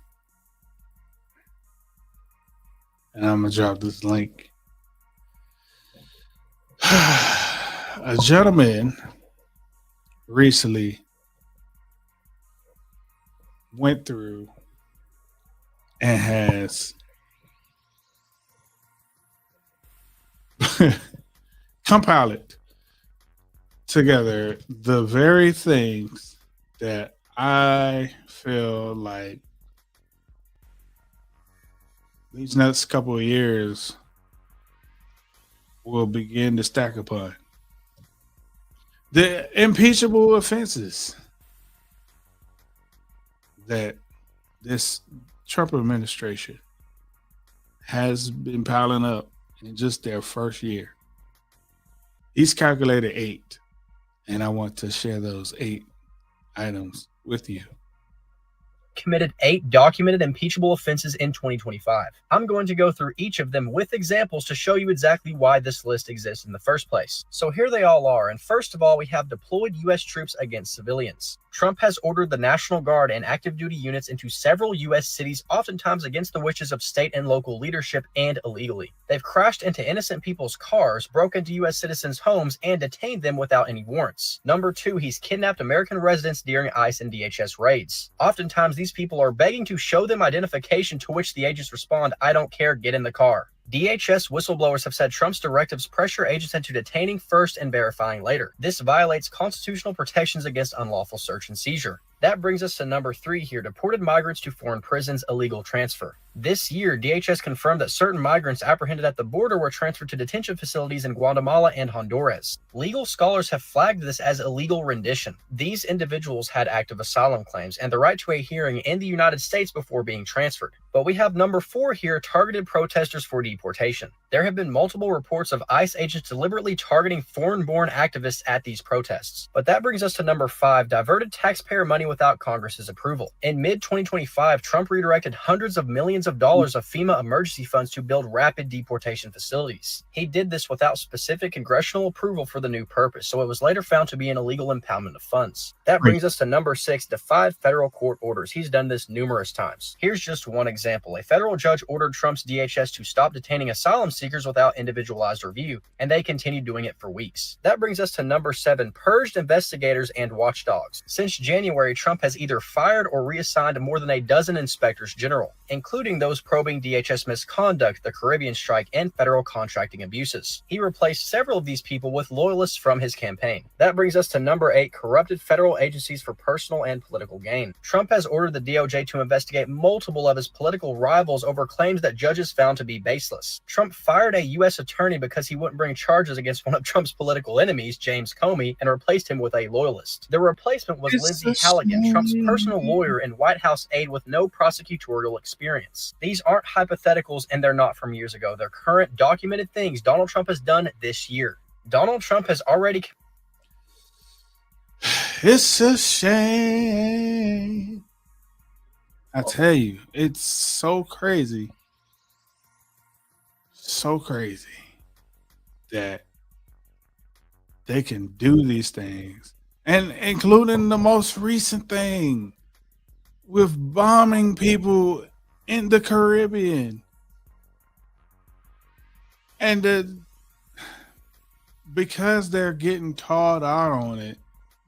And I'm going to drop this link. A gentleman recently went through and has compiled together the very things that I feel like these next couple of years will begin to stack upon. The impeachable offenses that this Trump administration has been piling up in just their first year. He's calculated 8, and I want to share those 8 items with you. Committed 8 documented impeachable offenses in 2025. I'm going to go through each of them with examples to show you exactly why this list exists in the first place. So here they all are, and first of all, we have deployed U.S. troops against civilians. Trump has ordered the National Guard and active duty units into several U.S. cities, oftentimes against the wishes of state and local leadership and illegally. They've crashed into innocent people's cars, broke into U.S. citizens' homes, and detained them without any warrants. Number 2, he's kidnapped American residents during ICE and DHS raids. Oftentimes, these people are begging to show them identification, to which the agents respond, "I don't care, get in the car." DHS whistleblowers have said Trump's directives pressure agents into detaining first and verifying later. This violates constitutional protections against unlawful search and seizure. That brings us to number 3 here, deported migrants to foreign prisons, illegal transfer. This year, DHS confirmed that certain migrants apprehended at the border were transferred to detention facilities in Guatemala and Honduras. Legal scholars have flagged this as illegal rendition. These individuals had active asylum claims and the right to a hearing in the United States before being transferred. But we have number 4 here, targeted protesters for deportation. There have been multiple reports of ICE agents deliberately targeting foreign-born activists at these protests. But that brings us to number 5, diverted taxpayer money without Congress's approval. In mid-2025, Trump redirected hundreds of millions of dollars of FEMA emergency funds to build rapid deportation facilities. He did this without specific congressional approval for the new purpose, so it was later found to be an illegal impoundment of funds. That brings us to number 6, defied federal court orders. He's done this numerous times. Here's just one example. A federal judge ordered Trump's DHS to stop detaining asylum seekers without individualized review, and they continued doing it for weeks. That brings us to number 7, purged investigators and watchdogs. Since January, Trump has either fired or reassigned more than a dozen inspectors general, including those probing DHS misconduct, the Caribbean strike, and federal contracting abuses. He replaced several of these people with loyalists from his campaign. That brings us to number 8, corrupted federal agencies for personal and political gain. Trump has ordered the DOJ to investigate multiple of his political rivals over claims that judges found to be baseless. Trump fired a U.S. attorney because he wouldn't bring charges against one of Trump's political enemies, James Comey, and replaced him with a loyalist. The replacement was Lindsay Halligan, Trump's personal lawyer and White House aide with no prosecutorial experience. These aren't hypotheticals, and they're not from years ago. They're current documented things Donald Trump has done this year. Donald Trump has already... It's a shame. I tell you, it's so crazy. So crazy that they can do these things. And including the most recent thing with bombing people in the Caribbean. And because they're getting called out on it,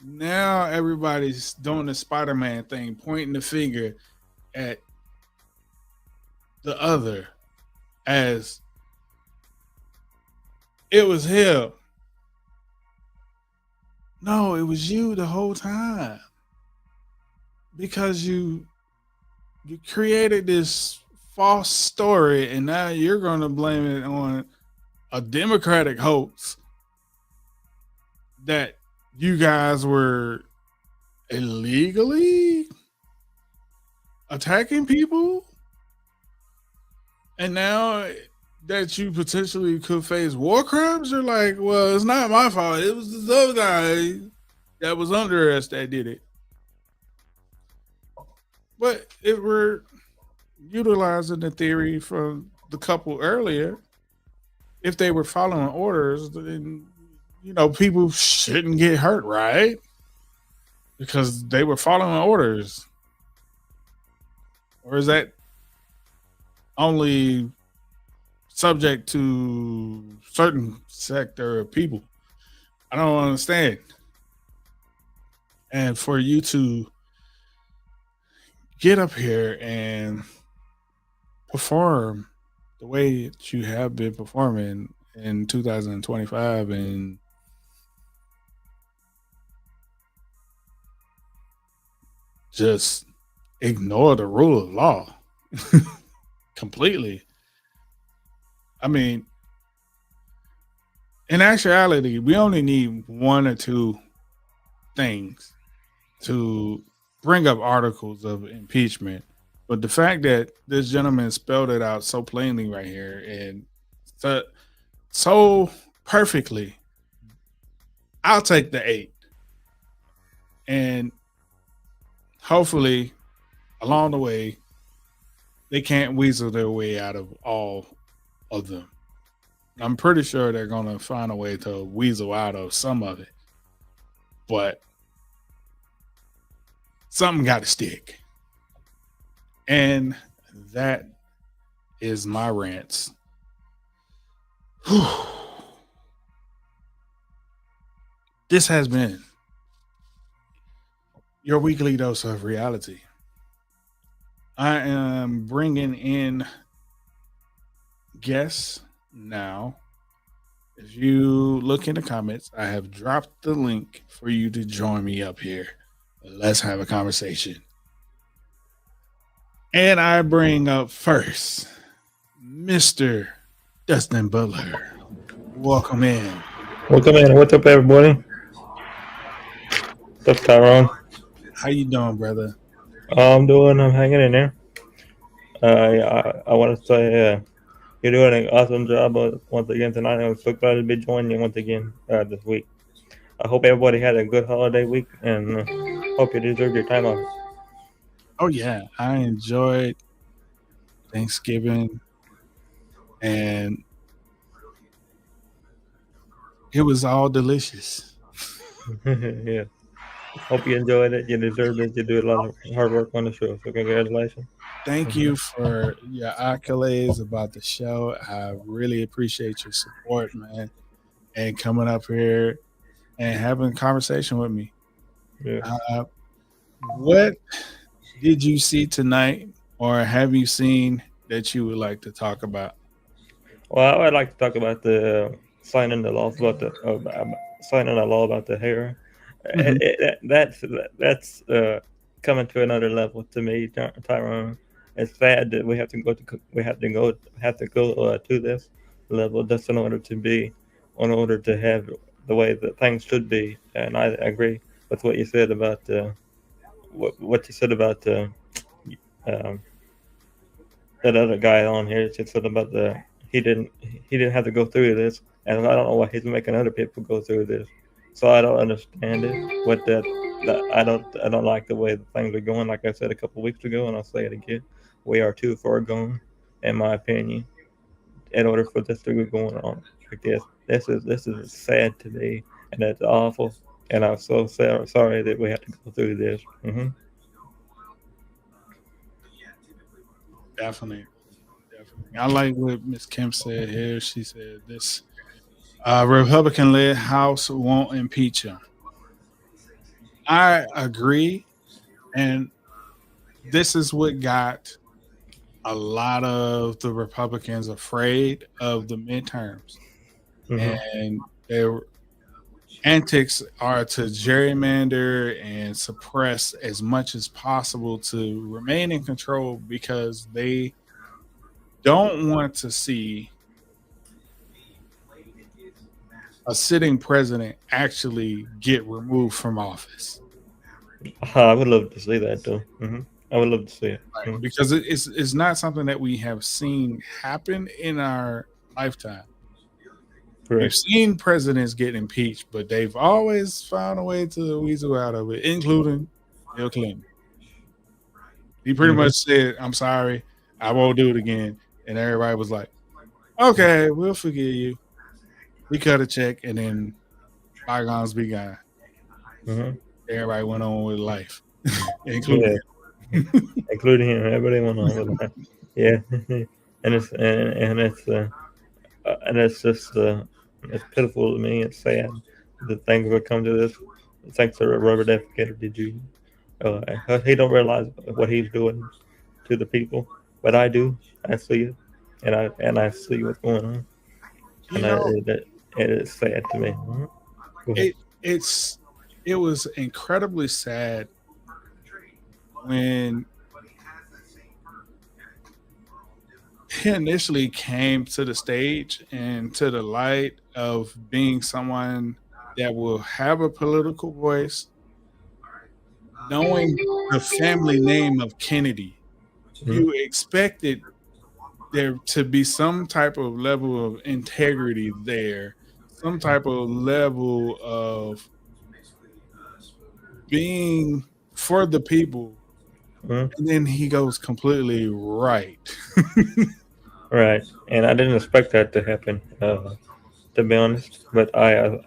now everybody's doing the Spider-Man thing, pointing the finger at the other as it was him. No, it was you the whole time. Because you created this false story and now you're going to blame it on a Democratic hoax that you guys were illegally attacking people. And now that you potentially could face war crimes, you're like, well, it's not my fault. It was this other guy that was under us that did it. But if we're utilizing the theory from the couple earlier, if they were following orders, then, people shouldn't get hurt, right? Because they were following orders. Or is that only subject to certain sector of people? I don't understand. And for you to get up here and perform the way that you have been performing in 2025 and just ignore the rule of law completely. I mean, in actuality, we only need 1 or 2 things to bring up articles of impeachment. But the fact that this gentleman spelled it out so plainly right here and so perfectly, I'll take the 8. And hopefully, along the way, they can't weasel their way out of all of them. I'm pretty sure they're going to find a way to weasel out of some of it. But something got to stick. And that is my rants. This has been your weekly dose of reality. I am bringing in guests now. If you look in the comments, I have dropped the link for you to join me up here. Let's have a conversation. And I bring up first Mr. Dustin Butler. Welcome in. Welcome in. What's up, everybody? What's up, Tyrone? How you doing, brother? I'm hanging in there. I want to say you're doing an awesome job once again tonight. I'm so glad to be joining you once again this week. I hope everybody had a good holiday week and hope you deserve your time off. Oh, yeah. I enjoyed Thanksgiving and it was all delicious. Yeah. Hope you enjoyed it. You deserved it. You do a lot of hard work on the show. So congratulations. Thank you for your accolades about the show. I really appreciate your support, man, and coming up here and having a conversation with me. Yeah. What did you see tonight, or have you seen that you would like to talk about? Well, I'd like to talk about the signing the law about signing a law about the hair. That's coming to another level to me, Tyrone. It's sad that we have to go to this level just in order to have the way that things should be. And I agree with what you said about what you said about that other guy on here. It said about he didn't have to go through this, and I don't know why he's making other people go through this. So I don't understand it. What that I don't like the way the things are going. Like I said a couple weeks ago, and I'll say it again. We are too far gone, in my opinion, in order for this to be going on like this. This is sad to me, and it's awful. And I'm so sorry that we have to go through this. Mm-hmm. Definitely. I like what Ms. Kemp said here. She said this Republican-led House won't impeach him. I agree, and this is what got a lot of the Republicans afraid of the midterms. Mm-hmm. And their antics are to gerrymander and suppress as much as possible to remain in control because they don't want to see a sitting president actually get removed from office. I would love to see that, though. Mm-hmm. I would love to see it. Right. Because it's not something that we have seen happen in our lifetime. Correct. We've seen presidents get impeached, but they've always found a way to weasel out of it, including Bill Clinton. He pretty much said, "I'm sorry, I won't do it again," and everybody was like, "Okay, we'll forgive you." We cut a check, and then bygones be gone. Mm-hmm. Everybody went on with life, including him. Including him. Everybody went on with life. Yeah, and it's just it's pitiful to me. It's sad that things would come to this. Thanks to Robert F. Kennedy Jr. He don't realize what he's doing to the people, but I do. I see it, and I see what's going on, it is sad to me. It was incredibly sad when he initially came to the stage and to the light of being someone that will have a political voice, knowing the family name of Kennedy. You expected there to be some type of level of integrity there, some type of level of being for the people. And then he goes completely right. Right, and I didn't expect that to happen, to be honest. But I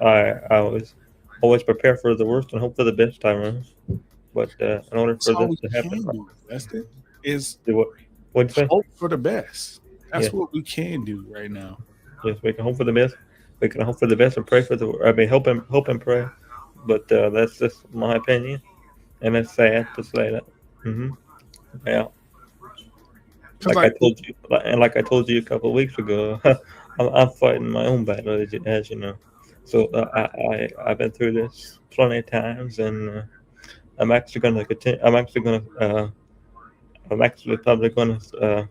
always prepare for the worst and hope for the best, Tyrone. But in order for this to happen, is what'd you say? Hope for the best. That's what we can do right now. Yes, we can hope for the best. We can hope for the best and pray for the. I mean, hope and pray. But that's just my opinion, and it's sad to say that. Mm-hmm. Yeah. Like I told you a couple of weeks ago, I'm fighting my own battle, as you know. So I've been through this plenty of times, and I'm actually going to continue. I'm actually going to I'm actually probably going to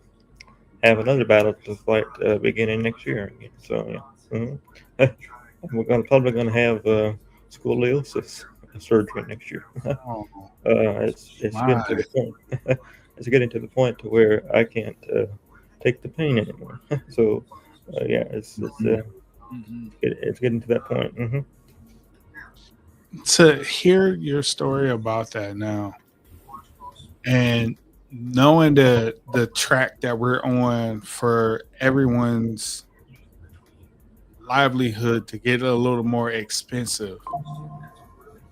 have another battle to fight beginning next year again. So yeah, we're probably going to have scoliosis surgery next year. Oh, It's getting to my. the point. It's getting to the point to where I can't take the pain anymore. So yeah, it's getting to that point. To hear your story about that now, and knowing the track that we're on for everyone's livelihood to get a little more expensive,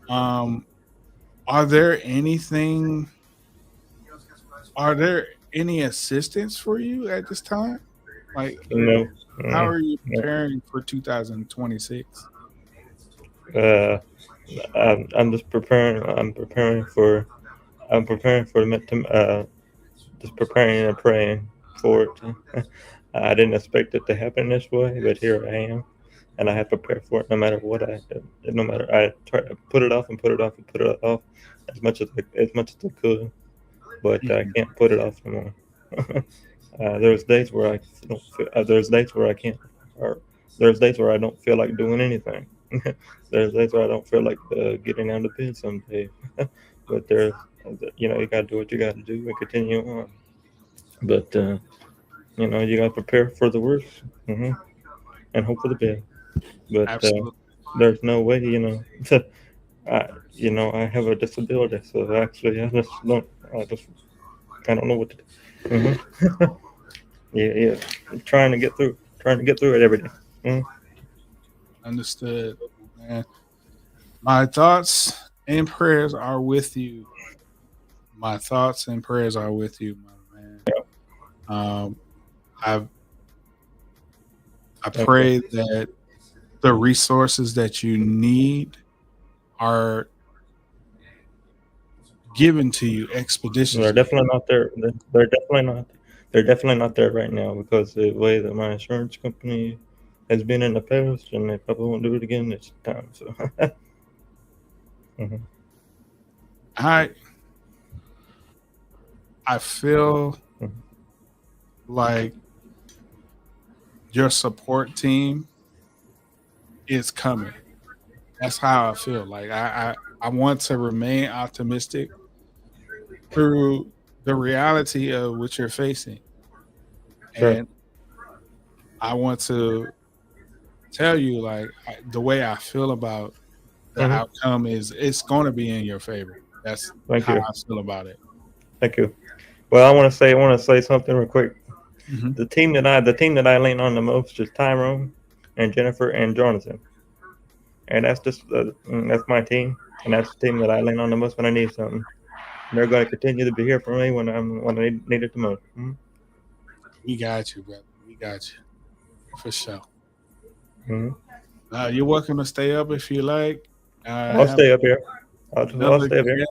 um, are there anything? Are there any assistance for you at this time? Like, No, how are you no. preparing for 2026? I'm just preparing. I'm preparing for just preparing and praying for it. I didn't expect it to happen this way, but here I am, and I have to prepare for it no matter what I do. No matter I try to put it off and put it off and put it off as much as I could, but I can't put it off no more. There's days where I don't. There's days where I can't. Or there's days where I don't feel like doing anything. There's days where I don't feel like getting out of bed some days. But there's, you got to do what you got to do and continue on. But you got to prepare for the worst, and hope for the best. But Absolutely. there's no way, I have a disability, so actually I don't know what to do. Yeah, trying to get through it every day. Understood, man. My thoughts and prayers are with you. My thoughts and prayers are with you, my man. I pray that the resources that you need are given to you expeditiously. They're definitely not there. They're definitely not. They're definitely not there right now because the way that my insurance company has been in the past, and they probably won't do it again this time. So, I feel like your support team is coming. That's how I feel. Like I want to remain optimistic through the reality of what you're facing. Sure. And I want to tell you, like, the way I feel about the outcome is it's going to be in your favor. That's Thank how you. I feel about it. Thank you. Well, I want to say something real quick. The team that I lean on the most is Tyrone and Jennifer and Jonathan, and that's my team, and that's the team that I lean on the most when I need something. And they're going to continue to be here for me when I need it the most. We got you, brother. We got you for sure. Mm-hmm. You're welcome to stay up if you like. I'll stay up here. I'll stay up here.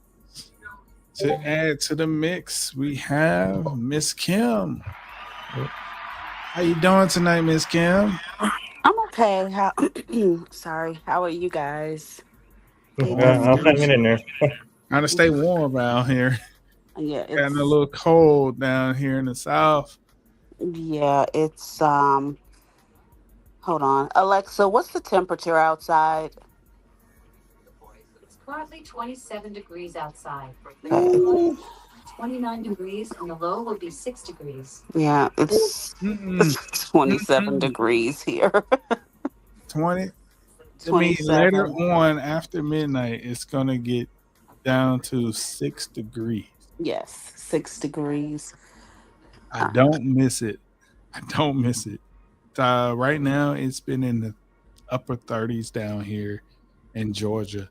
To add to the mix, we have Miss Kim. How you doing tonight, Miss Kim? I'm okay. Sorry. How are you guys? I'm hanging in there. Trying to stay warm out here. Yeah, it's getting a little cold down here in the south. Yeah, it's hold on. Alexa, what's the temperature outside? It's currently 27 degrees outside. Okay. 29 degrees, and the low will be 6 degrees. Yeah, it's 27 degrees here. 20. I mean, later on after midnight, it's gonna get down to 6 degrees. Yes, 6 degrees. I don't miss it. Right now, it's been in the upper 30s down here in Georgia.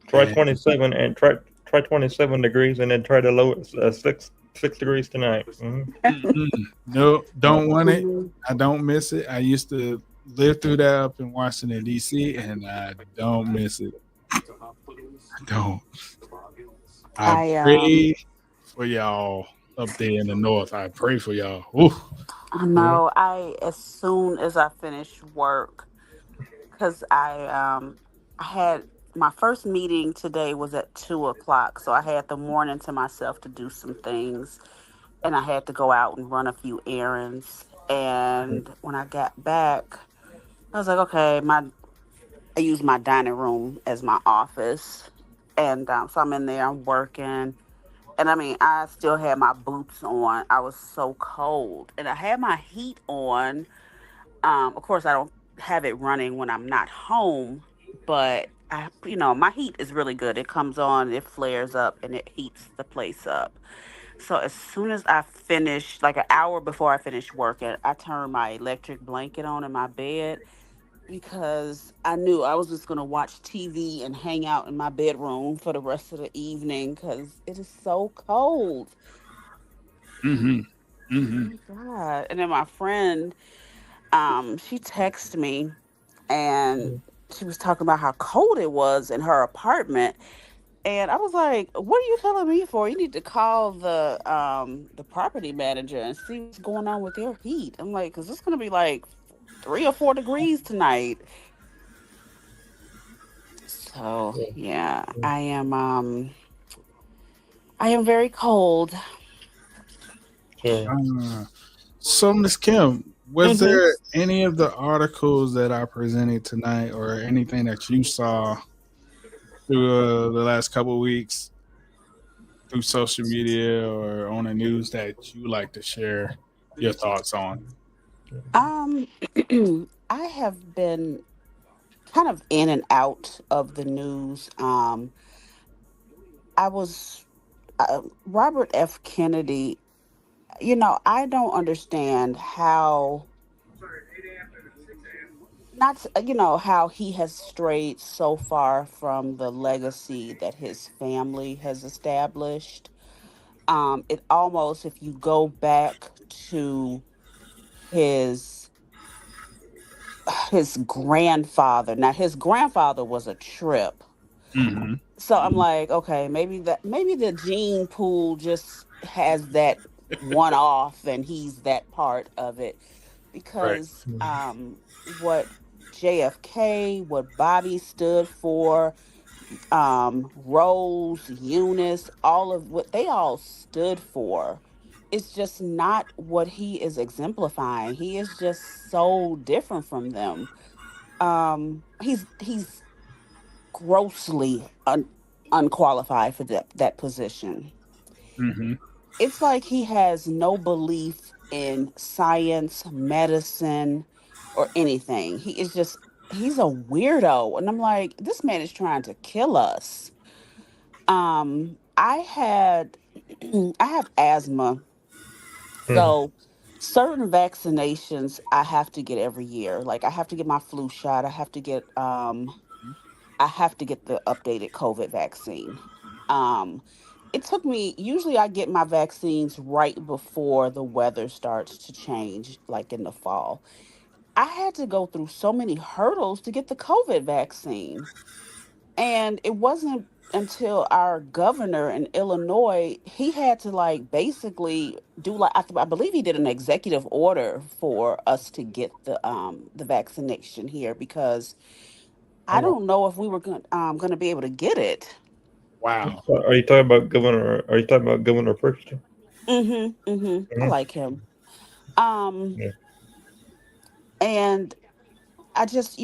Try 27 and try 27 degrees, and then try to lower 6 degrees tonight. No, don't want it. I don't miss it. I used to live through that up in Washington, D.C., and I don't miss it. I don't. I pray for y'all up there in the north. I pray for y'all. Ooh. I know. As soon as I finish work, because I had my first meeting today was at 2:00, so I had the morning to myself to do some things, and I had to go out and run a few errands. And when I got back, I was like, okay, I use my dining room as my office, and so I'm in there, I'm working, and I mean, I still had my boots on. I was so cold, and I had my heat on. Of course, I don't have it running when I'm not home, but my heat is really good. It comes on, it flares up, and it heats the place up. So as soon as I finished, like an hour before I finished working, I turned my electric blanket on in my bed because I knew I was just going to watch TV and hang out in my bedroom for the rest of the evening because it is so cold. Mm-hmm. Oh Mm-hmm. my God. And then my friend, she texted me and she was talking about how cold it was in her apartment. And I was like, "What are you telling me for? You need to call the property manager and see what's going on with your heat." I'm like, "Cause it's gonna be like 3 or 4 degrees tonight." So yeah, I am very cold. So, Miss Kim, was Hmm. there any of the articles that I presented tonight, or anything that you saw through the last couple of weeks through social media or on the news that you like to share your thoughts on? Um, I have been kind of in and out of the news. I was Robert F. Kennedy. I don't understand how not how he has strayed so far from the legacy that his family has established. It almost, if you go back to his his grandfather. Now his grandfather was a trip. Mm-hmm. So I'm like, okay, maybe the gene pool just has that one off and he's that part of it Right. because what JFK, what Bobby stood for, Rose, Eunice, all of what they all stood for, it's just not what he is exemplifying. He is just so different from them. He's grossly unqualified for that position. Mm-hmm. It's like he has no belief in science, medicine, or anything. He's a weirdo. And I'm like, this man is trying to kill us. I had I have asthma. So certain vaccinations I have to get every year. Like I have to get my flu shot. I have to get the updated COVID vaccine. Um, it took me, usually I get my vaccines right before the weather starts to change, like in the fall. I had to go through so many hurdles to get the COVID vaccine. And it wasn't until our governor in Illinois, he had to like basically do like, I believe he did an executive order for us to get the vaccination here because I Oh, don't know if we were going to be able to get it. Wow. so are you talking about Governor? Are you talking about Governor Pritzker? I like him. Um, Yeah. and I just,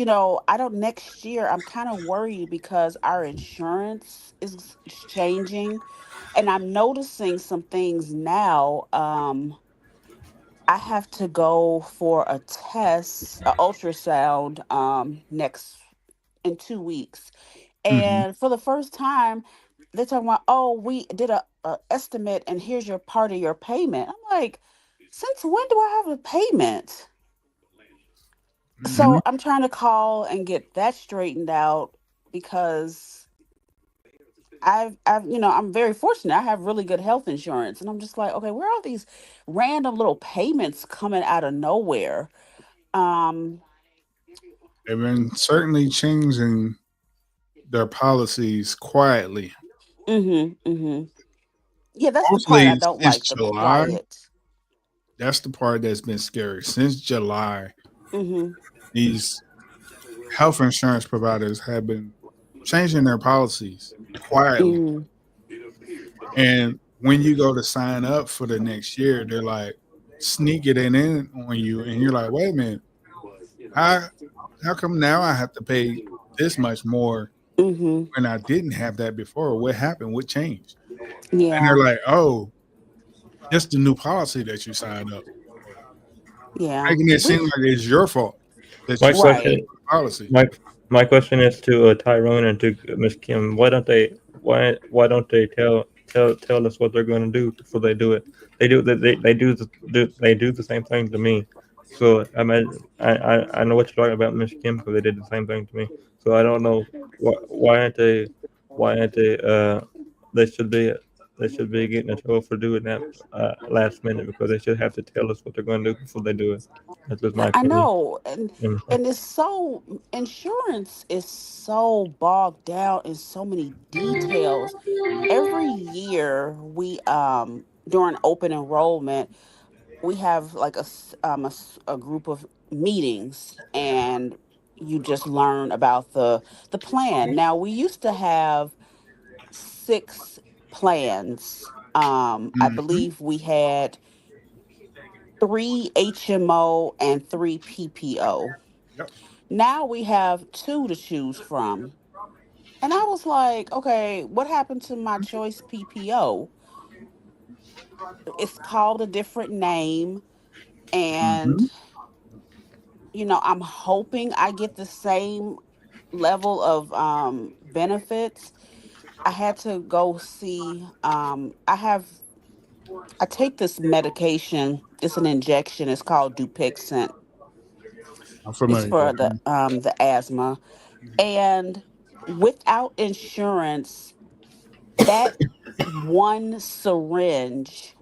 I don't, next year, I'm kind of worried because our insurance is changing and I'm noticing some things now. I have to go for a test, a ultrasound, next in 2 weeks. Mm-hmm. And for the first time, they're talking about, oh, we did a estimate and here's your part of your payment. I'm like, since when do I have a payment? Mm-hmm. So I'm trying to call and get that straightened out because I'm very fortunate. I have really good health insurance. And I'm just like, okay, where are these random little payments coming out of nowhere? Um, They've been certainly changing their policies quietly. mm-hmm. Yeah, that's the part I Mostly don't since like, the July. quiet. That's the part that's been scary. Since July, Mm-hmm. these health insurance providers have been changing their policies quietly. Mm-hmm. And when you go to sign up for the next year, they're like sneak it in on you, and you're like, wait a minute, how how come now I have to pay this much more Mm-hmm. when I didn't have that before? What happened? What changed? And Yeah. they're like, oh, just the new policy that you signed up, Yeah. making it We seem like it's your fault that My you signed right. up question, for the policy. my my question is to Tyrone and to Miss Kim. Why don't they tell us what they're going to do before they do it? They do the same thing to me. So I know what you're talking about, Miss Kim, because they did the same thing to me. So I don't know why aren't they they should be they should be getting in trouble for doing that last minute, because they should have to tell us what they're going to do before they do it. That's just my I opinion. know, and it's so insurance is so bogged down in so many details. Every year we during open enrollment we have like a group of meetings, and you just learn about the plan. Now we used to have 6 plans. I Mhm. believe we had 3 HMO and 3 PPO. Yep. Now we have 2 to choose from. And I was like, okay, what happened to my choice PPO? It's called a different name. And, Mhm. I'm hoping I get the same level of benefits. I had to go see, I take this medication. It's an injection. It's called Dupixent. I'm It's familiar for with it. the asthma. And without insurance, that one syringe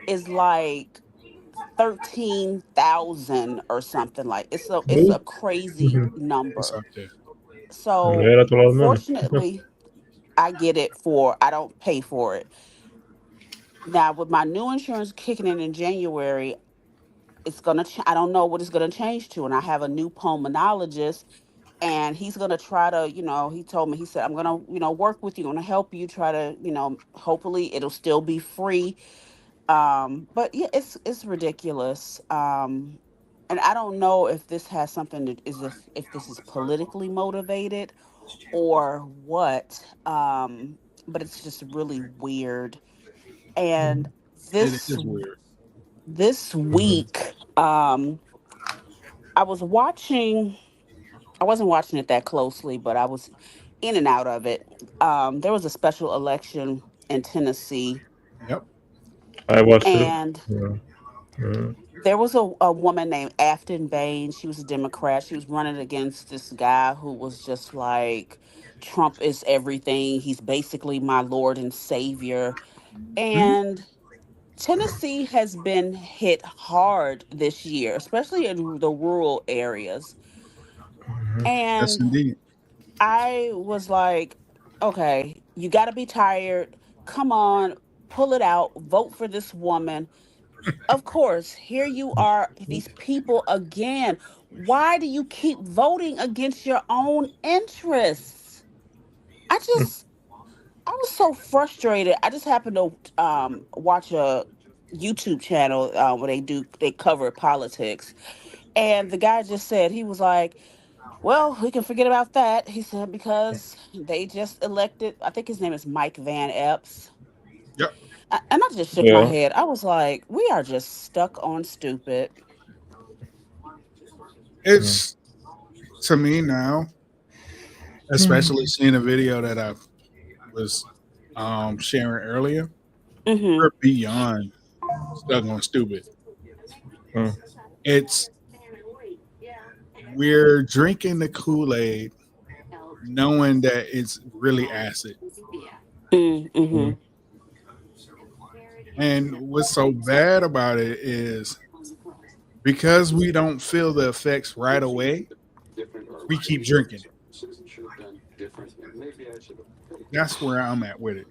is like 13,000 or something. Like it's a Who? crazy Mm-hmm. It's number. up there. So Yeah, that's a lot of money. fortunately, I don't pay for it. Now with my new insurance kicking in January, I don't know what it's gonna change to, and I have a new pulmonologist, and he's gonna try to, he told me, he said, I'm gonna, work with you, I'm gonna help you try to, hopefully it'll still be free. But yeah, it's ridiculous. And I don't know if this has something to is if this is politically motivated or what. But it's just really weird. And It this is weird. this week, I was watching. I wasn't watching it that closely, but I was in and out of it. There was a special election in Tennessee, Yep. I watched it. and Yeah. Yeah. there was a woman named Afton Bain. She was a Democrat. She was running against this guy who was just like, Trump is everything. He's basically my Lord and Savior. Mhm. And Tennessee has been hit hard this year, especially in the rural areas. Yes, And indeed. I was like, okay, you got to be tired. Come on, pull it out. Vote for this woman. Of course, here you are, these people again. Why do you keep voting against your own interests? I just, I was so frustrated. I just happened to watch a YouTube channel where they cover politics. And the guy just said, he was like, well, we can forget about that. He said, because they just elected, I think his name is Mike Van Epps. Yep. And I just shook my Yeah. head. I was like, we are just stuck on stupid. Yeah. It's to me now, especially seeing a video that I was sharing earlier. Mm-hmm. We're beyond stuck on stupid. Mm. It's we're drinking the Kool-Aid knowing that it's really acid. Mm-hmm. Mm. And what's so bad about it is because we don't feel the effects right away, we keep drinking it. That's where I'm at with it.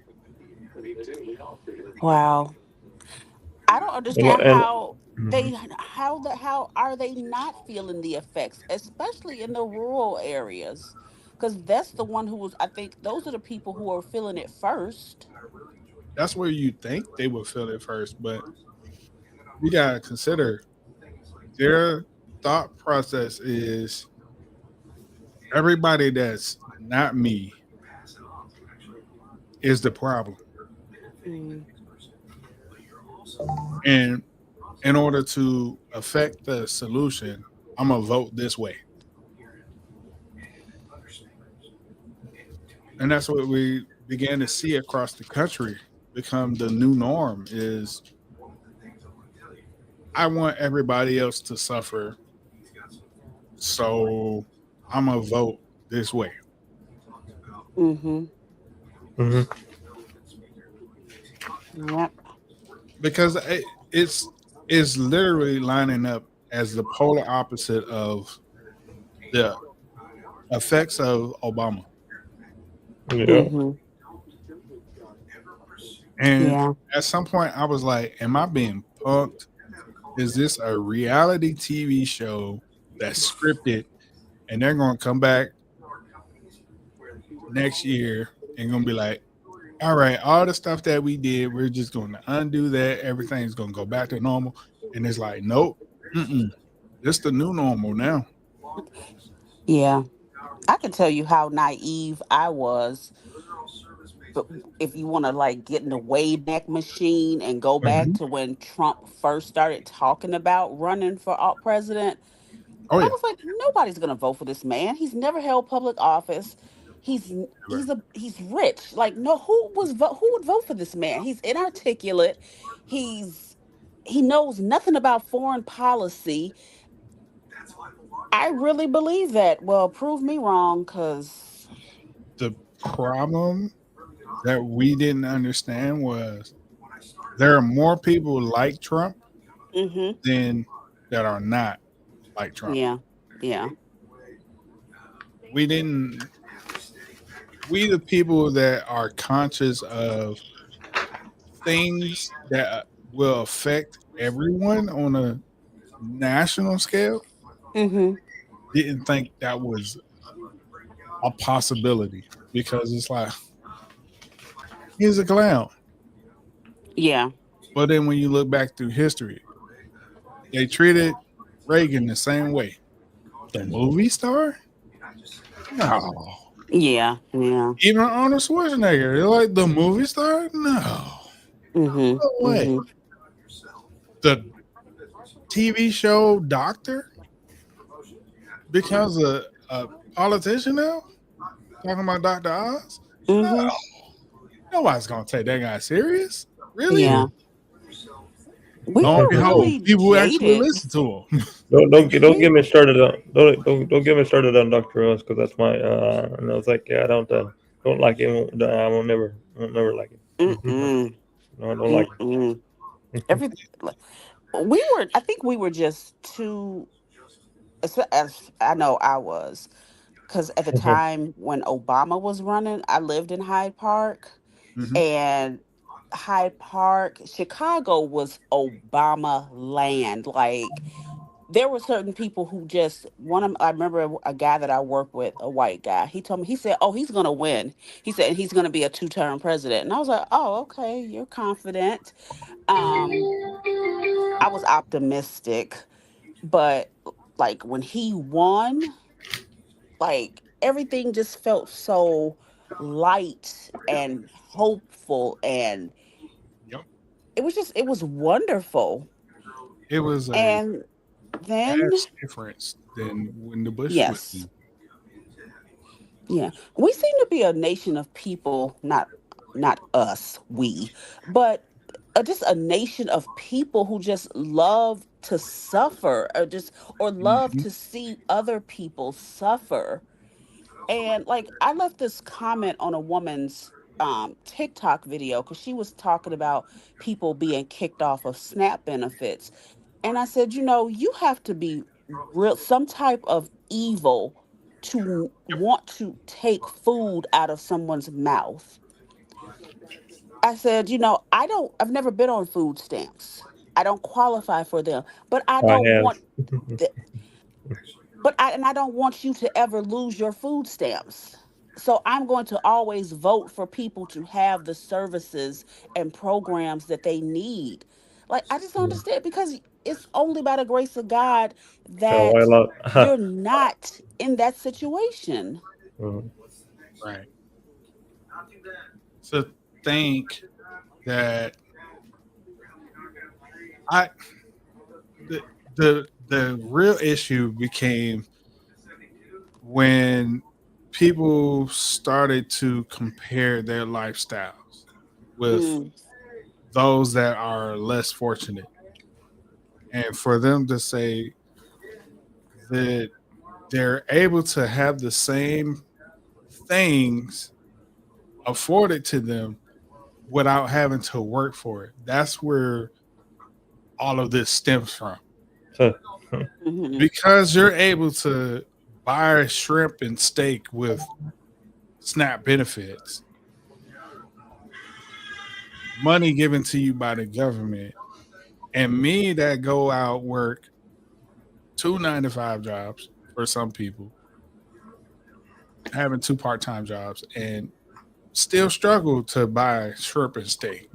Wow. I don't And, understand and how are they not feeling the effects, especially in the rural areas? Because that's the one who was, I think those are the people who are feeling it first. that's where you think they would feel it first, but you gotta consider their thought process is everybody that's not me is the problem. Mm. And in order to affect the solution, I'm gonna vote this way. And that's what we began to see across the country become the new norm is I want everybody else to suffer, so I'm gonna vote this way. Mm-hmm. Hmm. Yep. Because it's literally lining up as the polar opposite of the effects of Obama. Yeah. Mm-hmm. And Yeah. at some point, I was like, "Am I being punked? Is this a reality TV show that's scripted, and they're going to come back next year and going to be like, all right, all the stuff that we did, we're just going to undo that. Everything's going to go back to normal." And it's like, nope, it's the new normal now. Yeah. I can tell you how naive I was. But if you want to like get in the Wayback Machine and go back Mhm. to when Trump first started talking about running for president, Oh I yeah, was like, nobody's gonna vote for this man. He's never held public office. ever. He's rich. Like, no, who would vote for this man? He's inarticulate. He's he knows nothing about foreign policy. I really believe that. Well, prove me wrong, cause The problem that we didn't understand was there are more people like Trump mm-hmm. than that are not like Trump. Yeah. Yeah. We didn't we the people that are conscious of things that will affect everyone on a national scale Mm-hmm. didn't think that was a possibility because it's like he's a clown. Yeah. But then when you look back through history, they treated Reagan the same way. The movie star? No. Yeah. Yeah. Even Arnold Schwarzenegger, they're like the movie star? No. Mm-hmm. No way. Mm-hmm. The TV show Doctor becomes a politician now? Talking about Dr. Oz? Mm-hmm. No. Nobody's gonna take that guy serious. Really? Yeah. We Lo and were behold, really people actually jaded. listen to him. Don't get me started on don't get me started on Dr. Oz because that's my and I was like, yeah, I don't like him. I won't never like him. Mm-mm. No, I don't like Mm-mm. him. Everything. I think we were just too. As I know I was, because at the time when Obama was running, I lived in Hyde Park, Mhm. and Hyde Park, Chicago was Obama land. Like, there were certain people who just I remember a guy that I worked with, a white guy. He told me, he said, "Oh, he's gonna win." He said, "He's gonna be a 2-term president." And I was like, "Oh, okay, you're confident." Um, I was optimistic, but like when he won, like everything just felt so light and hopeful, and Yep. it was wonderful. It was a And then, vast difference than when the Bush was yes, in. yeah, we seem to be a nation of people, not us, we, but just a nation of people who just love to suffer, or love Mhm. to see other people suffer. And like, I left this comment on a woman's TikTok video because she was talking about people being kicked off of SNAP benefits. And I said, you have to be real, some type of evil to want to take food out of someone's mouth. I said, I've never been on food stamps. I don't qualify for them, but I I don't have. want, th- but I don't want you to ever lose your food stamps. So I'm going to always vote for people to have the services and programs that they need. Like, I just don't understand, because it's only by the grace of God Oh, I that love. you're not in that situation. Right. To think that I the the real issue became when people started to compare their lifestyles with Mm, those that are less fortunate, and for them to say that they're able to have the same things afforded to them without having to work for it. That's where all of this stems from. So, mhm. Because you're able to buy shrimp and steak with SNAP benefits, money given to you by the government, and me that go out work 2 9 to 5 jobs for some people, having 2 part-time jobs, and still struggle to buy shrimp and steak.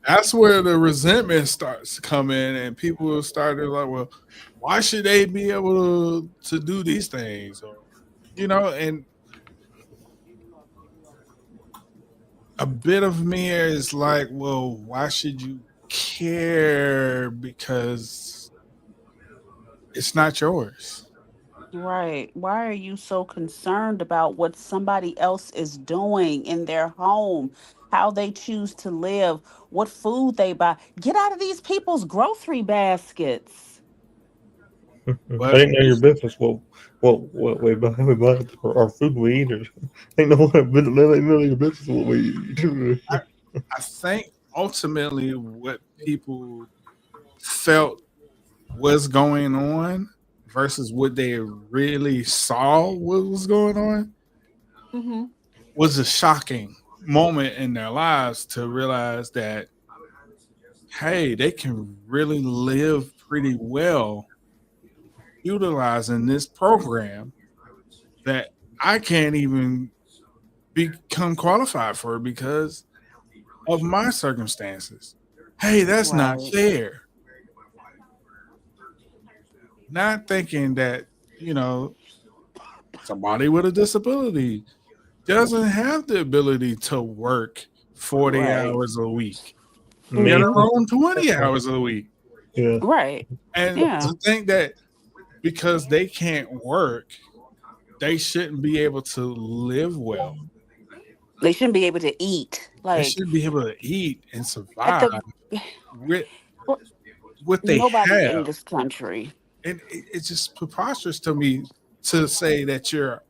That's where the resentment starts to come in, and people started like, well, why should they be able to do these things? Or, and a bit of me is like, well, why should you care? Because it's not yours. Right. Why are you so concerned about what somebody else is doing in their home, how they choose to live, what food they buy? Get out of these people's grocery baskets. I But didn't know your business. What we buy our food we eat. Or ain't no one none of your business what we eat. I think ultimately what people felt was going on versus what they really saw what was going on Hmm. was a shocking moment in their lives to realize that, hey, they can really live pretty well utilizing this program that I can't even become qualified for because of my circumstances. Hey, that's not Right. fair. Not thinking that, you know, somebody with a disability doesn't have the ability to work 40 Right. hours a week, let Me. Hmm. alone 20 hours a week. Yeah. Right. And Yeah. to think that because they can't work, they shouldn't be able to live well. They shouldn't be able to eat. They Like, should be able to eat and at survive the with well, what they nobody in have. this country. And it's just preposterous to me to say that you're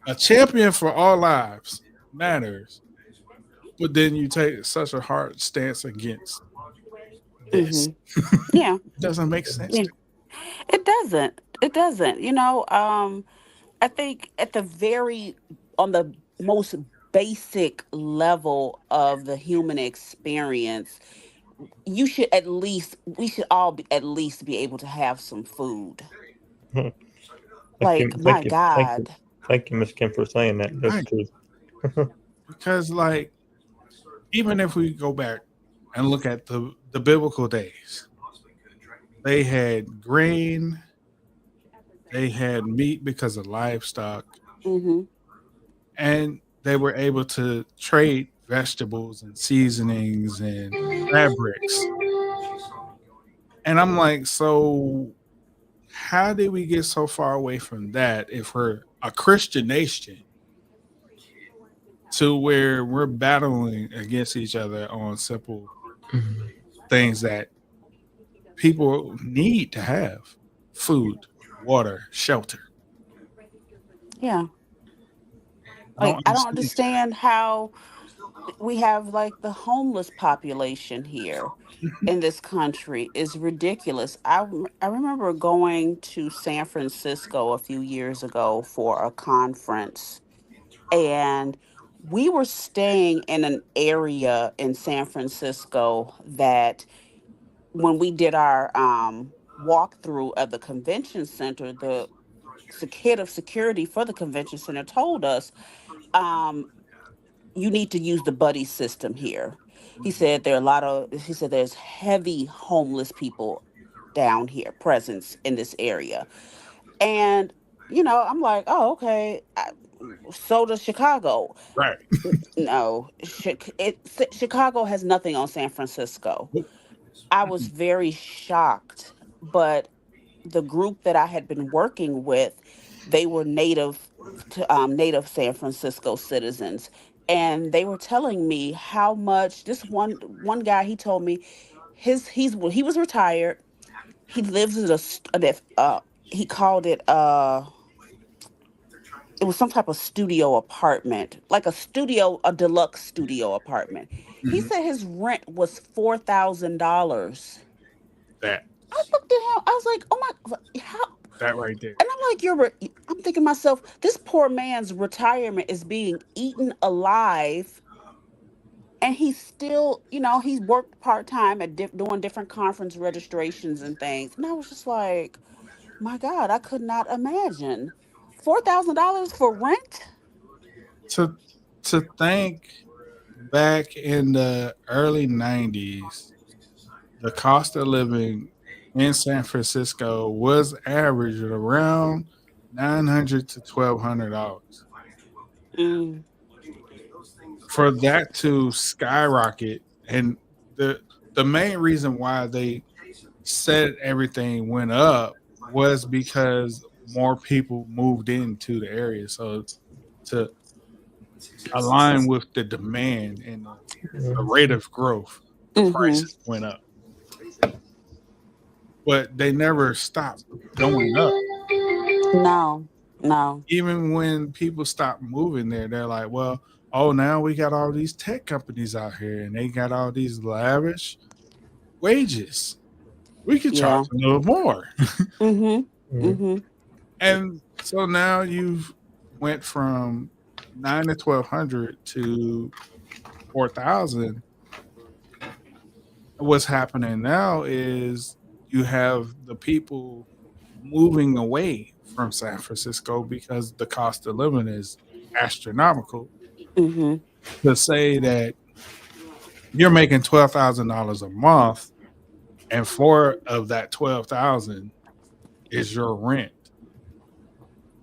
a champion for all lives matters, but then you take such a hard stance against this. Hmm. Yeah. Doesn't make sense Yeah. to It doesn't. It doesn't. I think at the very on the most basic level of the human experience, you should at least we should all at least be able to have some food. Thank you, Like, my thank you, thank you, God. thank you, Miss Kim, for saying that. me. That's Right. true. Because like even if we go back and look at the biblical days, they had grain, they had meat because of livestock, Hmm. and they were able to trade vegetables and seasonings and fabrics. And I'm like, so how did we get so far away from that if we're a Christian nation to where we're battling against each other on simple things that people need to have: food, water, shelter? Yeah. I don't Like, I don't understand. understand how we have like the homeless population here in this country is ridiculous. I remember going to San Francisco a few years ago for a conference, and we were staying in an area in San Francisco that when we did our walkthrough of the convention center, head of security for the convention center told us, you need to use the buddy system here. He said he said there's heavy homeless people down here, presence in this area. And, I'm like, oh, okay. So does Chicago. Right. No, Chicago has nothing on San Francisco. I was very shocked, but the group that I had been working with, they were native San Francisco citizens, and they were telling me how much this one guy, he told me he was retired. He lives in he called it it was some type of studio apartment, like a deluxe studio apartment. He said his rent was $4,000. That I looked at him. I was like, "Oh my, how?" that right there. And I'm like, I'm thinking to myself, this poor man's retirement is being eaten alive, and he's still, he's worked part time at doing different conference registrations and things. And I was just like, my God, I could not imagine $4,000 for rent. To think back in the early 90s, the cost of living in San Francisco was averaged at around $900 to $1,200. For that to skyrocket, and the main reason why they said everything went up was because more people moved into the area. So to align with the demand and the rate of growth, the prices went up. But they never stopped going up. No. Even when people stop moving there, they're like, well, now we got all these tech companies out here and they got all these lavish wages. We could charge a little more. And so now you've went from $900 to $1,200 to $4,000. What's happening now is you have the people moving away from San Francisco because the cost of living is astronomical. To say that you're making $12,000 a month, and $4,000 of that $12,000 is your rent.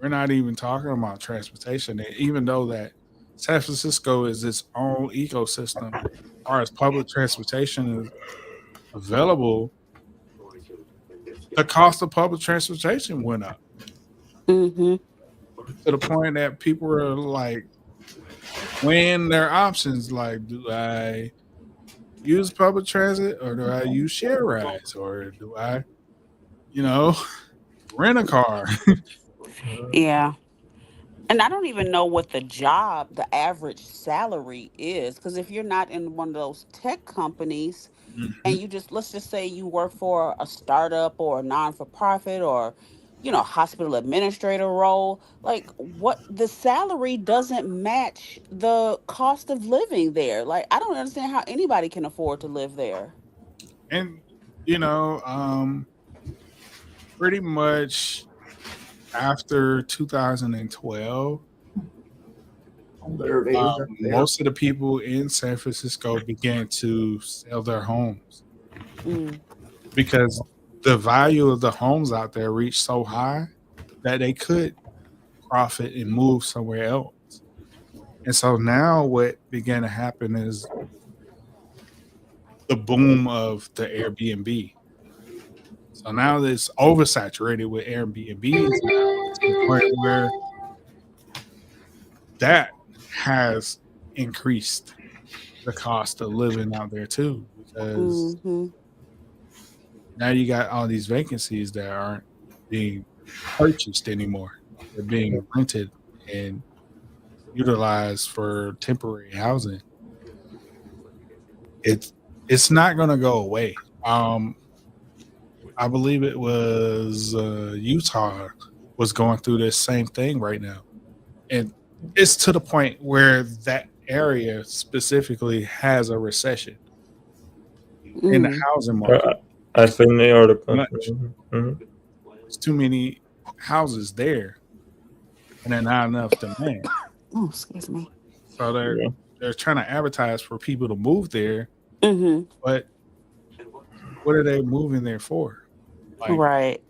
We're not even talking about transportation. And even though that San Francisco is its own ecosystem, as far as public transportation is available, the cost of public transportation went up. To the point that people are like weighing their options, like, do I use public transit or do I use share rides, or do I, rent a car? Yeah. And I don't even know what the average salary is. Because if you're not in one of those tech companies and let's just say you work for a startup or a non-for-profit or, hospital administrator role, like the salary doesn't match the cost of living there. Like, I don't understand how anybody can afford to live there. And, pretty much after 2012, most of the people in San Francisco began to sell their homes because the value of the homes out there reached so high that they could profit and move somewhere else. And so now what began to happen is the boom of the Airbnb. So now it's oversaturated with Airbnbs now, to the point where that has increased the cost of living out there too, because now you got all these vacancies that aren't being purchased anymore. They're being rented and utilized for temporary housing. It's not going to go away. I believe it was Utah was going through this same thing right now. And it's to the point where that area specifically has a recession in the housing market. I seen the article. There's too many houses there, and they're not enough demand. Oh, excuse me. So they're trying to advertise for people to move there, but what are they moving there for? Like, Right.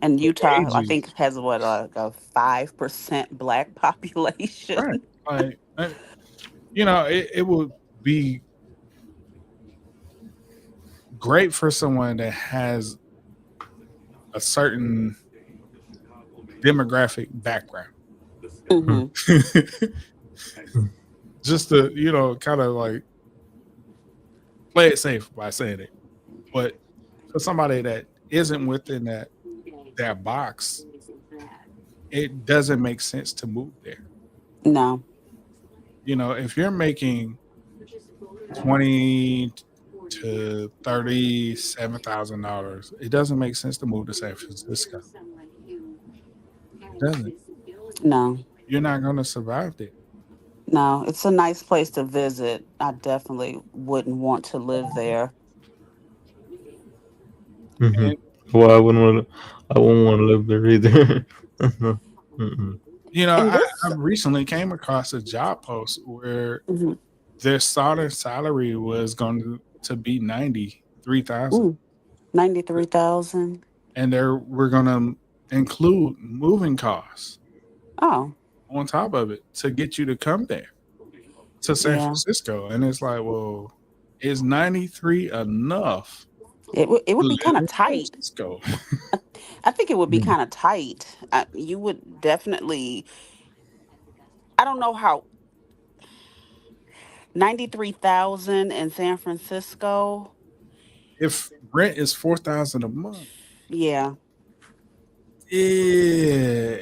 And Utah, I wages. think, has what, like a 5% black population. Right. Like, it would be great for someone that has a certain demographic background. Just to, kind of like play it safe by saying it. But for somebody that isn't within that box, it doesn't make sense to move there. No. If you're making $20,000 to $37,000, it doesn't make sense to move to San Francisco. It doesn't. No. You're not going to survive there. No, it's a nice place to visit. I definitely wouldn't want to live there. Well, I wouldn't want to live there either. I recently came across a job post where their starting salary was going to be $93,000. $93,000. And we're going to include moving costs. Oh. On top of it to get you to come there to San Francisco. And it's like, well, is 93 enough? It would be kind of tight. Francisco? I think it would be kind of tight. You would definitely, I don't know how, 93,000 in San Francisco. If rent is $4,000 a month. Yeah. Yeah.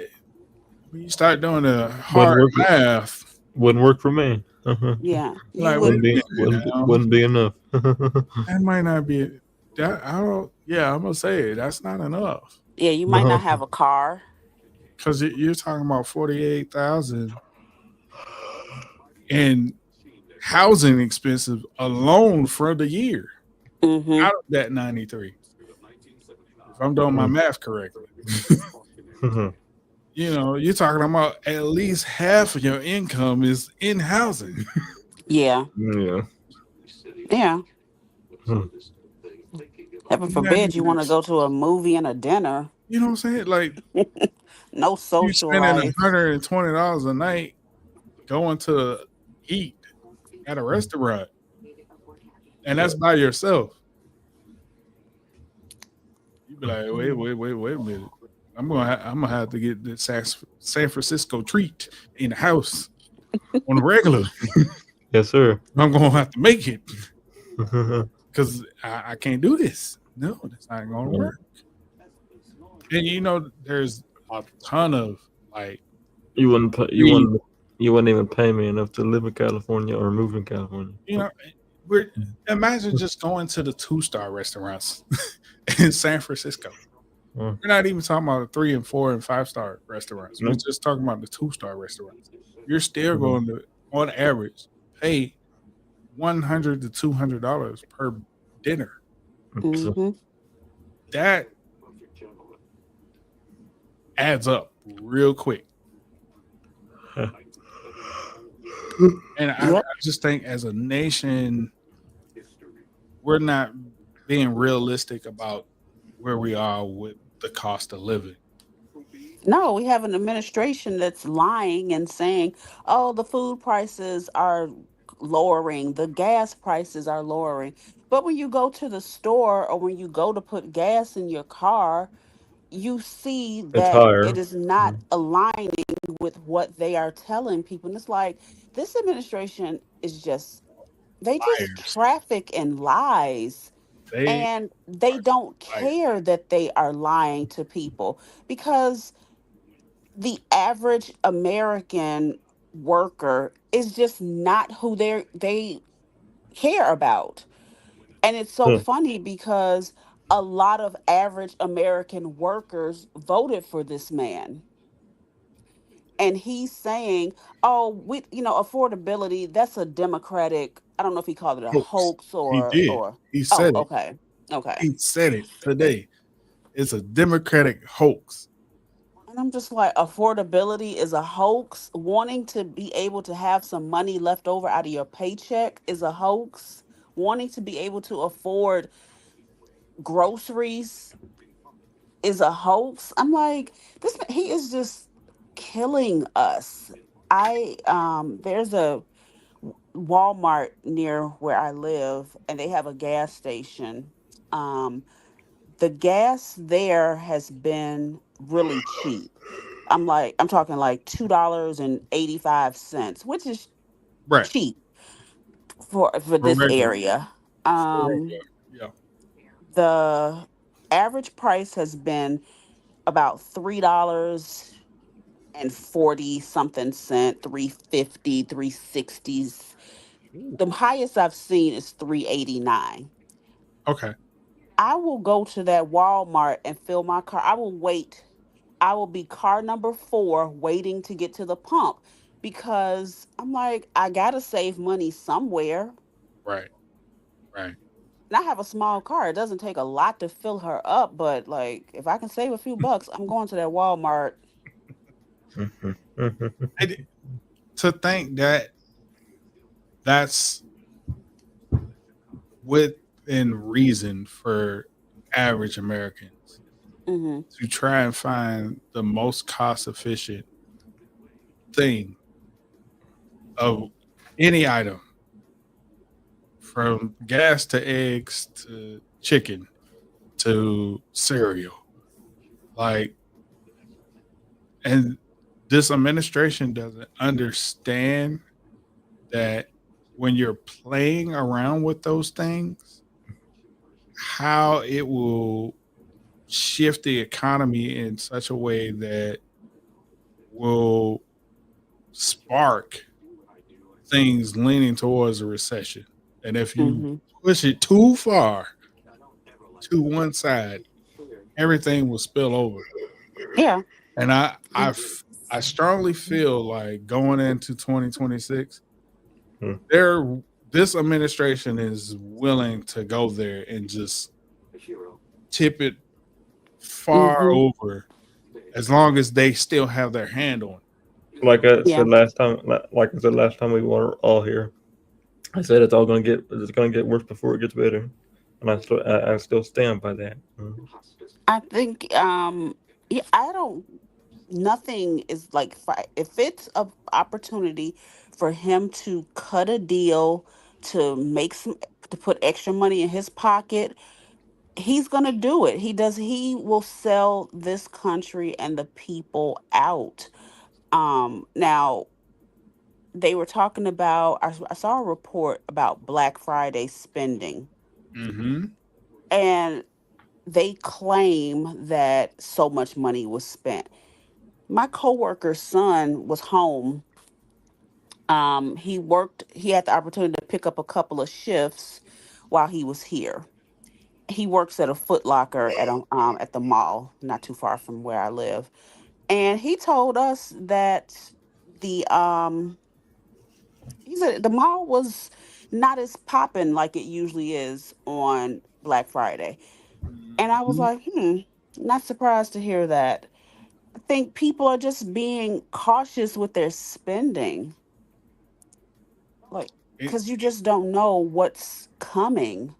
When you start doing the hard math, wouldn't work for me. Yeah. Like, wouldn't be enough. That might not be that. I'm gonna say that's not enough. Yeah, you might not have a car. Because you're talking about 48,000 and housing expenses alone for the year out of that 93. If I'm doing my math correctly. You're talking about at least half of your income is in housing. Yeah. Yeah. Heaven forbid you want to go to a movie and a dinner. You know what I'm saying? Like, no social you spending life. $120 a night going to eat at a restaurant, and that's by yourself. You be like, wait a minute. I'm gonna have to get the San Francisco treat in the house on the regular. Yes, sir. I'm gonna have to make it because I can't do this. No, that's not gonna work. And there's a ton of like you wouldn't even pay me enough to live in California or move in California. Imagine just going to the 2-star restaurants in San Francisco. We're not even talking about the 3 and 4 and 5-star restaurants. We're just talking about the 2-star restaurants. You're still going to, on average, pay $100 to $200 per dinner. That adds up real quick. And I just think as a nation, we're not being realistic about where we are with the cost of living. No, we have an administration that's lying and saying, oh, the food prices are lowering, the gas prices are lowering. But when you go to the store or when you go to put gas in your car, you see that it is not aligning with what they are telling people. And it's like, this administration is they just traffic in lies. And they don't care that they are lying to people, because the average American worker is just not who they care about. And it's so funny because a lot of average American workers voted for this man. And he's saying, oh, affordability, that's a Democratic, I don't know if he called it a hoax or He did. or He said it. Okay. He said it today. It's a Democratic hoax. And I'm just like, affordability is a hoax. Wanting to be able to have some money left over out of your paycheck is a hoax. Wanting to be able to afford groceries is a hoax. I'm like, he is just killing us. There's a Walmart near where I live, and they have a gas station. The gas there has been really cheap. I'm talking like $2.85, which is Right. cheap for For this regular. area. For regular. Yeah. The average price has been about $3.40 something, 350, 360s. The highest I've seen is 389. Okay. I will go to that Walmart and fill my car. I will wait. I will be car number 4 waiting to get to the pump because I'm like, I gotta save money somewhere. Right. Right. And I have a small car. It doesn't take a lot to fill her up, but like if I can save a few bucks, I'm going to that Walmart. To think that that's within reason for average Americans to try and find the most cost efficient thing of any item, from gas to eggs to chicken to cereal. Like, and this administration doesn't understand that when you're playing around with those things, how it will shift the economy in such a way that will spark things leaning towards a recession. And if you push it too far to one side, everything will spill over. Yeah. And I strongly feel like going into 2026, this administration is willing to go there and just tip it far over, as long as they still have their hand on it. Like I said last time we were all here, I said it's gonna get worse before it gets better, and I still stand by that. I think yeah, nothing is like if it's an opportunity for him to cut a deal to put extra money in his pocket, he's going to do it. He will sell this country and the people out. Now they were talking about, I saw a report about Black Friday spending, and they claim that so much money was spent. My coworker's son was home. He had the opportunity to pick up a couple of shifts while he was here. He works at a Foot Locker at the mall, not too far from where I live. And he told us that he said the mall was not as popping like it usually is on Black Friday. And I was like, not surprised to hear that. I think people are just being cautious with their spending. Like, because you just don't know what's coming.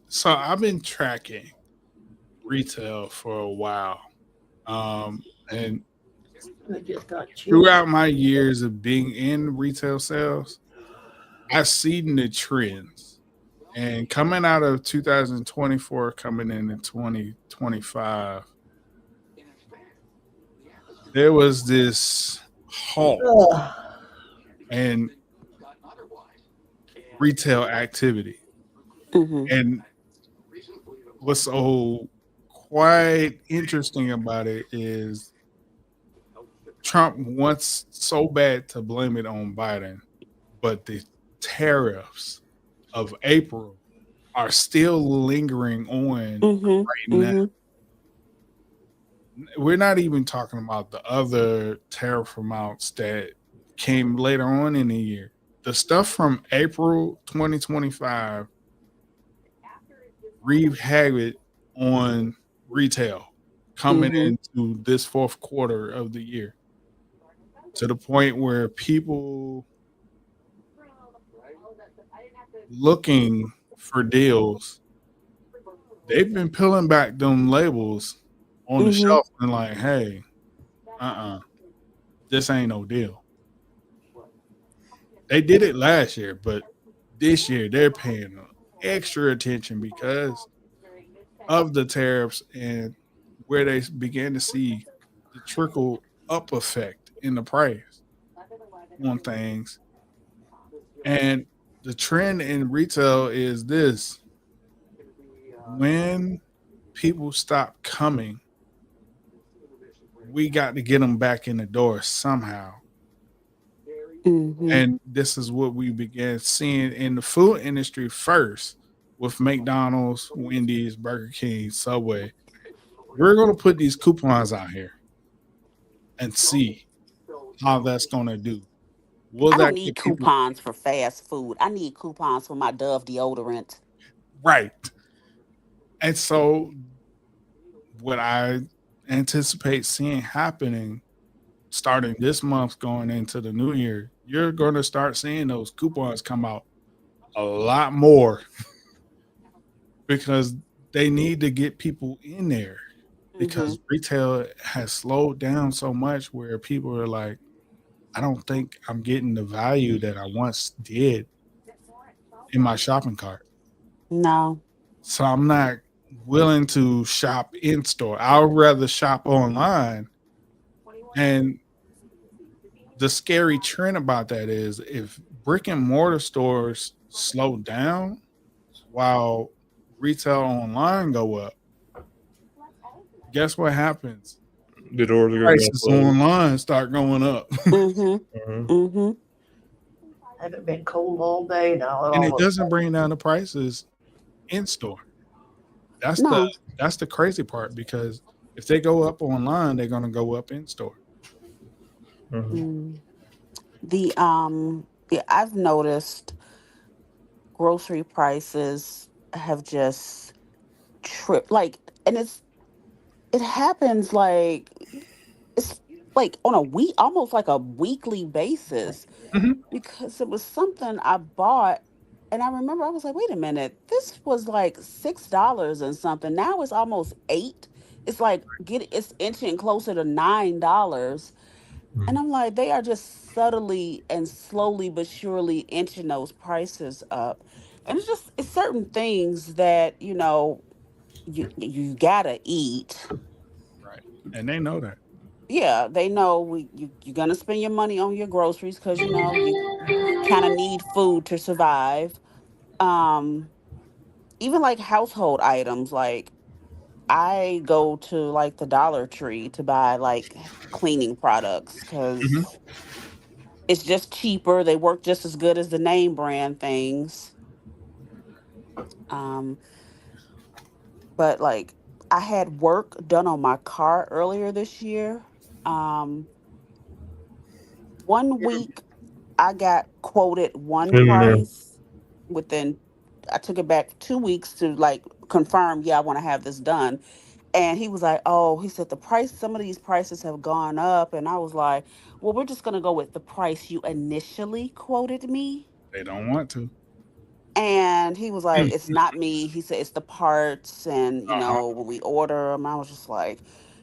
So I've been tracking retail for a while. And throughout my years of being in retail sales, I've seen the trends. And coming out of 2024, coming into 2025, there was this halt in retail activity. And what's so quite interesting about it is Trump wants so bad to blame it on Biden, but the tariffs of April are still lingering on right now. We're not even talking about the other tariff amounts that came later on in the year. The stuff from April 2025 wreak havoc on retail coming into this fourth quarter of the year, to the point where people looking for deals, they've been peeling back them labels on the shelf and like, hey, this ain't no deal. They did it last year, but this year they're paying extra attention because of the tariffs and where they began to see the trickle up effect in the price on things. And the trend in retail is this: when people stop coming, we got to get them back in the door somehow. And this is what we began seeing in the food industry first with McDonald's, Wendy's, Burger King, Subway. We're going to put these coupons out here and see how that's going to do. Will I don't that need get people coupons for fast food. I need coupons for my Dove deodorant. right? And so what I anticipate seeing happening starting this month going into the new year, you're going to start seeing those coupons come out a lot more because they need to get people in there, because retail has slowed down so much where people are like, I don't think I'm getting the value that I once did in my shopping cart. No. So I'm not willing to shop in store. I would rather shop online. And the scary trend about that is if brick and mortar stores slow down while retail online go up, guess what happens? The doors are going to Prices close. online start going up. Haven't been cold all day now. And it doesn't bring down the prices in store. That's the crazy part, because if they go up online, they're going to go up in store. I've noticed grocery prices have just tripped, like, and it happens like it's like on a week, almost like a weekly basis, because it was something I bought. And I remember I was like, wait a minute, this was like $6 and something. Now it's almost $8. It's like it's inching closer to $9. And I'm like, they are just subtly and slowly but surely inching those prices up. And it's certain things that, you gotta eat. Right. And they know that. Yeah, they know you're gonna spend your money on your groceries because you kind of need food to survive. Even like household items, like I go to like the Dollar Tree to buy like cleaning products because it's just cheaper. They work just as good as the name brand things. But like I had work done on my car earlier this year. 1 week I got quoted one price. Within I took it back 2 weeks to like confirm, yeah, I want to have this done. And he was like, oh, he said some of these prices have gone up. And I was like, well, we're just gonna go with the price you initially quoted me. They don't want to. And he was like, it's not me. He said, it's the parts. And, when we order them, I was just like,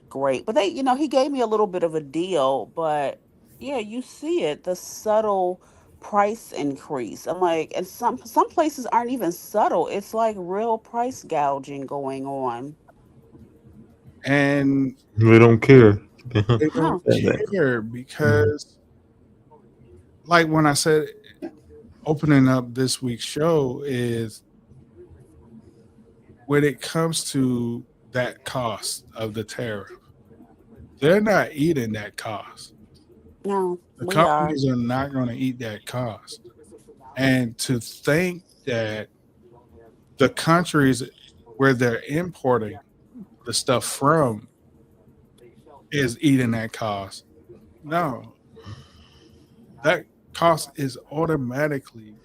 great. But he gave me a little bit of a deal. But yeah, you see it, the subtle price increase. I'm like, and some places aren't even subtle. It's like real price gouging going on. And they don't care. They don't care because, like when I said, opening up this week's show is when it comes to that cost of the tariff, they're not eating that cost. No, the companies are not going to eat that cost. And to think that the countries where they're importing the stuff from is eating that cost. No. That cost is automatically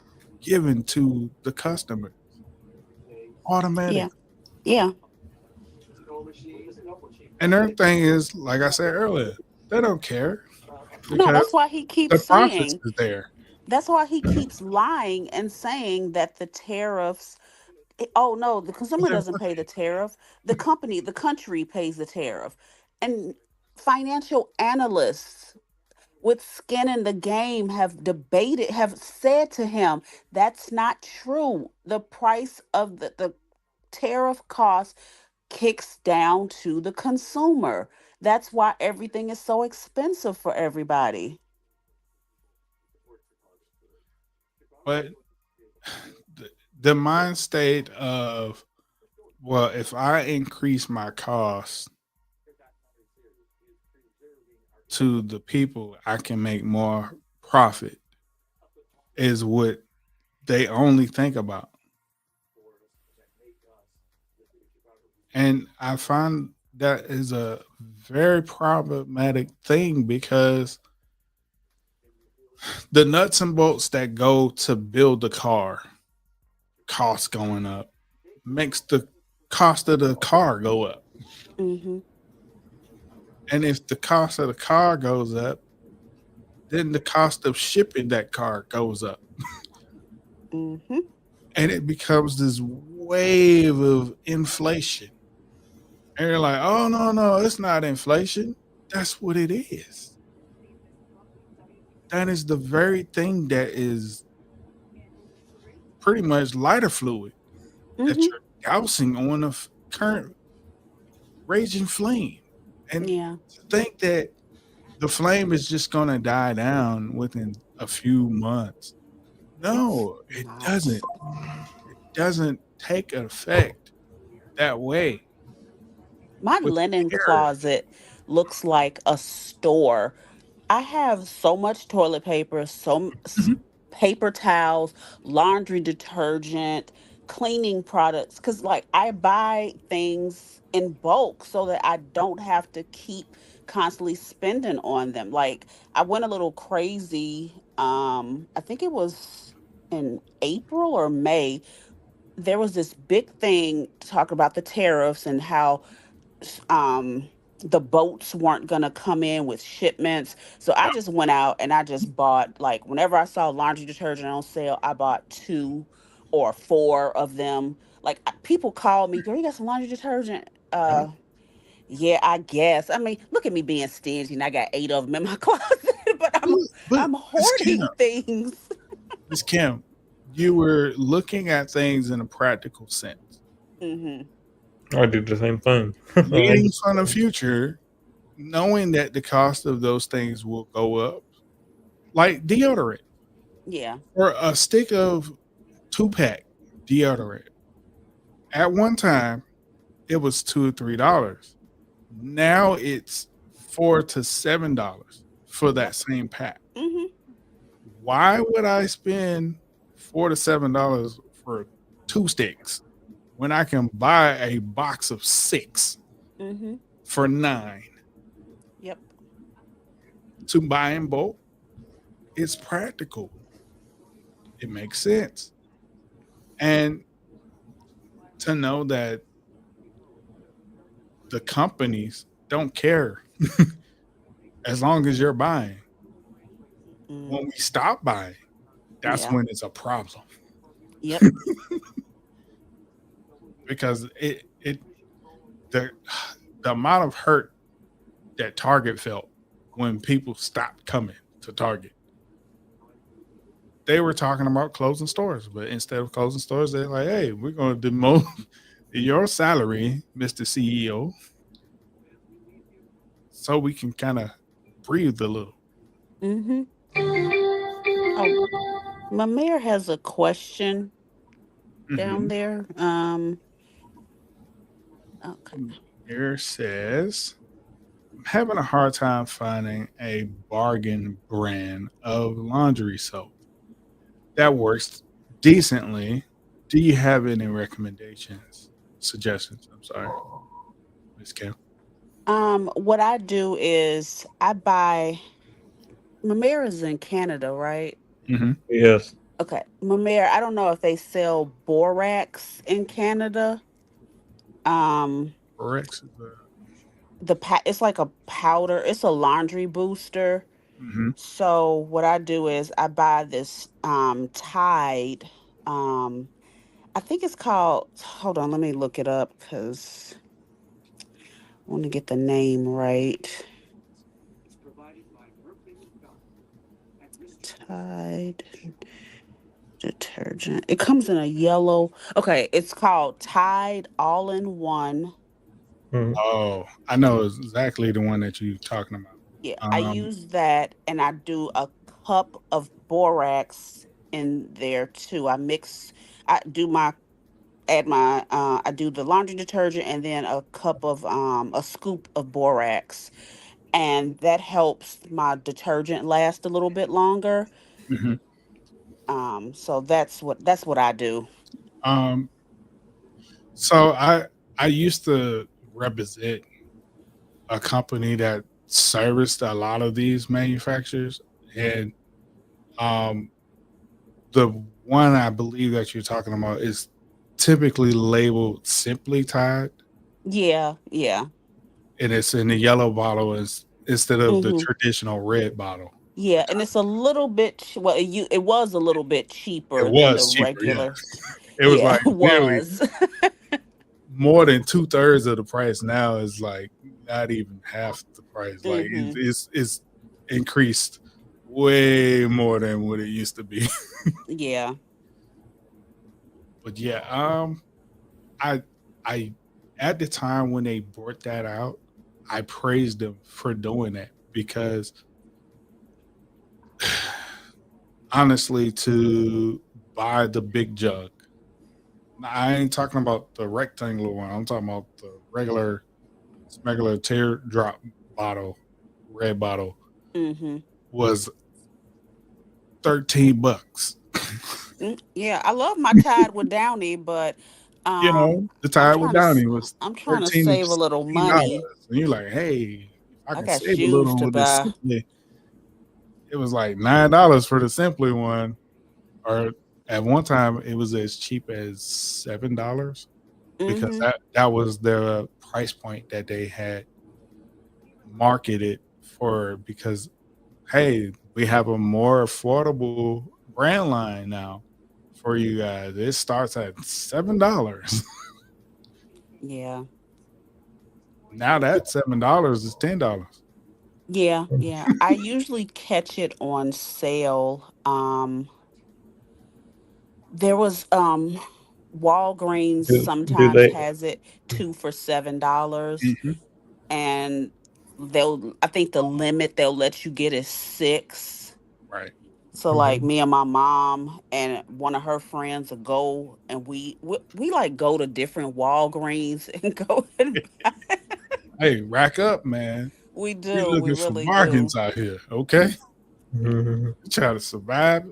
given to the customer. Automatic. Yeah. Yeah. And their thing is, like I said earlier, they don't care No, that's because why he the keeps profits saying, is there. that's why he keeps lying and saying that the tariffs, oh no, the consumer doesn't pay the tariff. The country pays the tariff. And financial analysts with skin in the game have said to him, that's not true. The price of the tariff cost kicks down to the consumer. That's why everything is so expensive for everybody. But the mind state of, well, if I increase my cost to the people, I can make more profit is what they only think about. And I find that is a very problematic thing because the nuts and bolts that go to build the car, cost going up, makes the cost of the car go up. Mm-hmm. And if the cost of the car goes up, then the cost of shipping that car goes up. Mm-hmm. And it becomes this wave of inflation. And you're like, oh, no, no, it's not inflation. That's what it is. That is the very thing that is pretty much lighter fluid that Mm-hmm. you're dousing on a current raging flame. And Yeah. to think that the flame is just going to die down within a few months. No, it doesn't. It doesn't take effect that way. My With linen terror. closet looks like a store. I have so much toilet paper, paper towels, laundry detergent, cleaning products. Because, like, I buy things in bulk so that I don't have to keep constantly spending on them. Like, I went a little crazy. I think it was in April or May. There was this big thing talking about the tariffs and how um the boats weren't going to come in with shipments. So I just went out and I just bought, like, whenever I saw laundry detergent on sale, I bought 2 or 4 of them. Like, people call me, girl, you got some laundry detergent? Yeah, I guess. I mean, look at me being stingy and I got 8 of them in my closet, but But I'm Miss Kim, hoarding things. Miss Kim, you were looking at things in a practical sense. Mm-hmm. I do the same thing. Leading from the future, knowing that the cost of those things will go up, like deodorant Yeah. or a stick of 2-pack deodorant. At one time, it was $2 or $3. Now it's $4 to $7 for that same pack. Mm-hmm. Why would I spend $4 to $7 for 2 sticks when I can buy a box of 6 Mm-hmm. for $9? Yep. To buy in bulk, it's practical. It makes sense. And to know that the companies don't care as long as you're buying. When we stop buying, that's Yeah. when it's a problem. Yep. Because the amount of hurt that Target felt when people stopped coming to Target. They were talking about closing stores, but instead of closing stores, they're like, hey, we're going to demote your salary, Mr. CEO, so we can kind of breathe a little. Mm-hmm. Oh, my mayor has a question down there. Okay. Here says, I'm having a hard time finding a bargain brand of laundry soap that works decently. Do you have any recommendations, suggestions? I'm sorry, Miss Kim. What I do is I buy. Mamere is in Canada, right? Yes. Okay, Mamere. I don't know if they sell borax in Canada. Borax is It's like a powder. It's a laundry booster. Mhm. So what I do is I buy this Tide. Um, I think it's called. Hold on, let me look it up because I want to get the name right. Tide detergent. It comes in a yellow. Okay, it's called Tide All in One. Oh, I know exactly the one that you're talking about. Yeah, I use that and I do a cup of borax in there too. I do my add my I do the laundry detergent and then a scoop of borax, and that helps my detergent last a little bit longer. Mhm. So that's what I do. Um, so I used to represent a company that serviced a lot of these manufacturers, and um, the one I believe that you're talking about is typically labeled Simply Tide, Yeah, yeah. and it's in the yellow bottle instead of the Mhm. traditional red bottle. Yeah, and it's a little bit well, it was a little bit It cheaper than the was cheaper, yeah. regular. It was Yeah, like it nearly was. more than 2/3 of the price now is like not even half the price. Like Mhm. it's increased way more than what it used to be. Yeah. But yeah, I I at the time when they brought that out, I praised them for doing that because honestly, to buy the big jug, I ain't talking about the rectangular one. I'm talking about the regular teardrop bottle, red bottle, Mhm. was $13. Yeah, I love my Tide with Downy, but You um know, the I'm Tide with trying to Downy was I'm trying to 13 to save a little $16. money. And you're like, hey, if I I can got save a little shoes on to with this buy. Simply, it was like $9 for the Simply one. Or at one time it was as cheap as $7 because Mhm. that was the price point that they had marketed for because hey, we have a more affordable brand line now for you guys. It starts at $7. Yeah. Now that $7 is $10. Yeah, yeah. I usually catch it on sale. There was Walgreens Do sometimes they has it 2 for $7, Mhm. and I think the limit they'll let you get is 6. Right. So like me and my mom and one of her friends will go, and we like go to different Walgreens and go and Hey, rack up, man. we We do. We looking for really do. bargains out here, okay? Mhm. We try to survive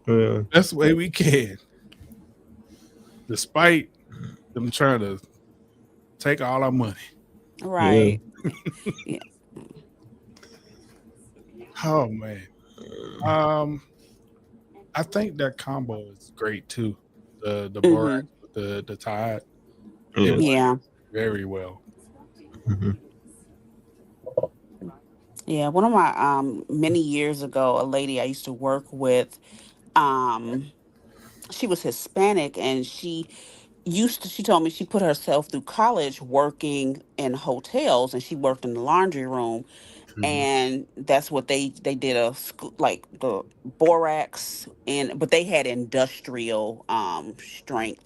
Yeah. best way we can, despite them trying to take all our money. Yeah. Right. Yeah. Oh man. Um, I think that combo is great too. The borax Mhm. with the Tide. It Yeah. blends Yeah. very well. Mhm. Yeah, one of my many years ago, a lady I used to work with, um she was Hispanic, and she told me she put herself through college working in hotels, and she worked in the laundry room, Mhm. and that's what they did like the borax, and but they had industrial strength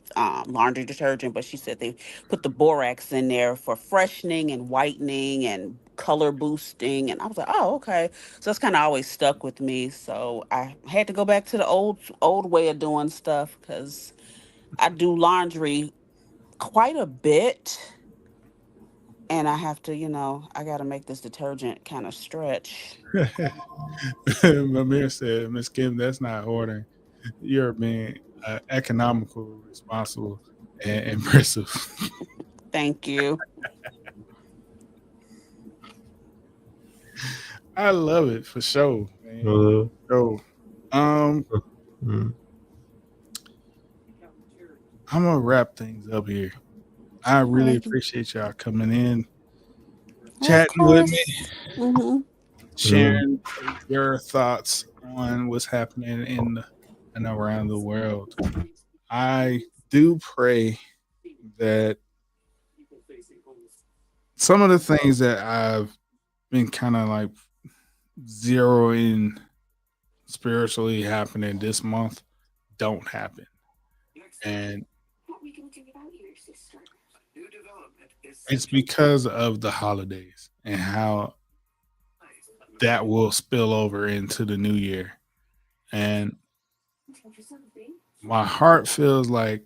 laundry detergent, but she said they put the borax in there for freshening and whitening and color boosting, and I was like, oh, okay. So that's kind of always stuck with me, so I had to go back to the old way of doing stuff because I do laundry quite a bit, and I have to, I got to make this detergent kind of stretch. Mamir said, Miss Kim, that's not hoarding. You're being economical, responsible, and impressive. Thank you. I love it for sure, man. Uh, So, um, mm. I'm gonna wrap things up here. I really Alrighty. appreciate y'all coming in, Of chatting with me, course. Mm-hmm. sharing your thoughts on what's happening in and around the world. I do pray that some of the things that I've been kind of like zeroing spiritually happening this month don't happen. And it's because of the holidays and how that will spill over into the new year. And my heart feels like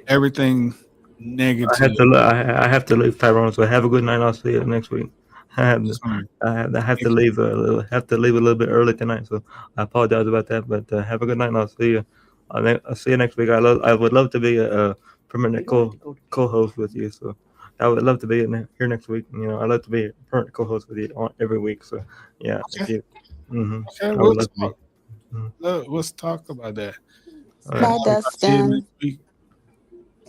everything negative. I have to leave, Tyrone. So have a good night. I'll see you next week. Sorry. I have to leave a little bit early tonight. So I apologize about that. But have a good night. And I'll see you. I'll see you next week. I would love to be a permanent co-host with you. So I would love to be here next week. You know, I'd love to be a permanent co-host with you every week. So yeah, if you, Okay, I we'll would love to be. talk. Let's talk about that. All Bye, right. I'll see you Dustin. next week.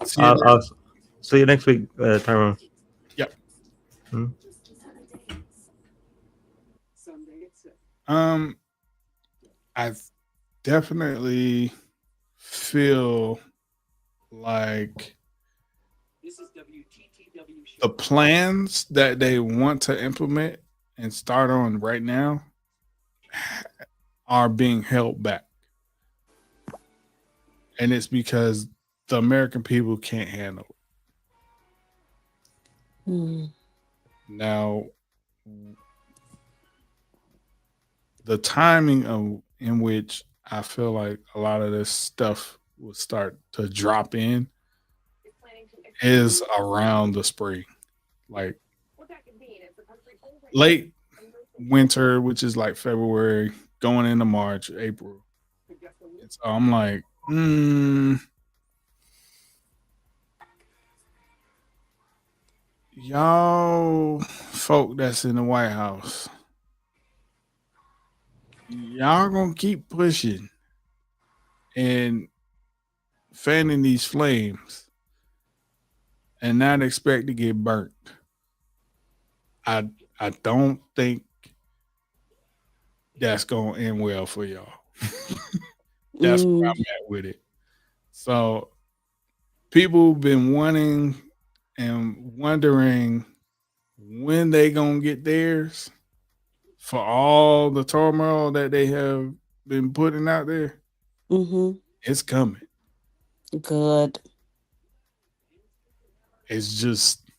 See you I'll see you next week, Tyrone. Yep. Mhm. I definitely feel like the plans that they want to implement and start on right now are being held back. And it's because the American people can't handle it. Mm. Now, the timing in which I feel like a lot of this stuff will start to drop in is around the spring, like late winter, which is like February, going into March, April. And so I'm like, y'all folk that's in the White House, y'all gonna keep pushing and fanning these flames and not expect to get burnt. I don't think that's gonna end well for y'all. That's where I'm at with it. So people been wanting and wondering when they gonna get theirs for all the turmoil that they have been putting out there. Mm-hmm. It's coming. Good. It's just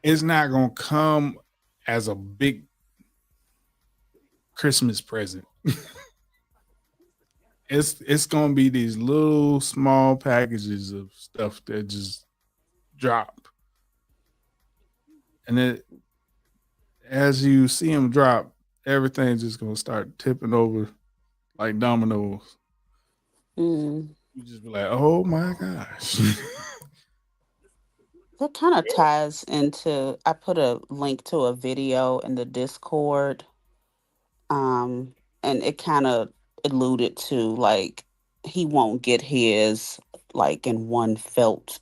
it's not gonna come as a big Christmas present. It's gonna be these little small packages of stuff that just drop, and then as you see them drop, everything's just gonna start tipping over like dominoes. Mm. You just be like, oh my gosh. That kind of ties into, I put a link to a video in the Discord. And it kind of alluded to like he won't get his like in one felt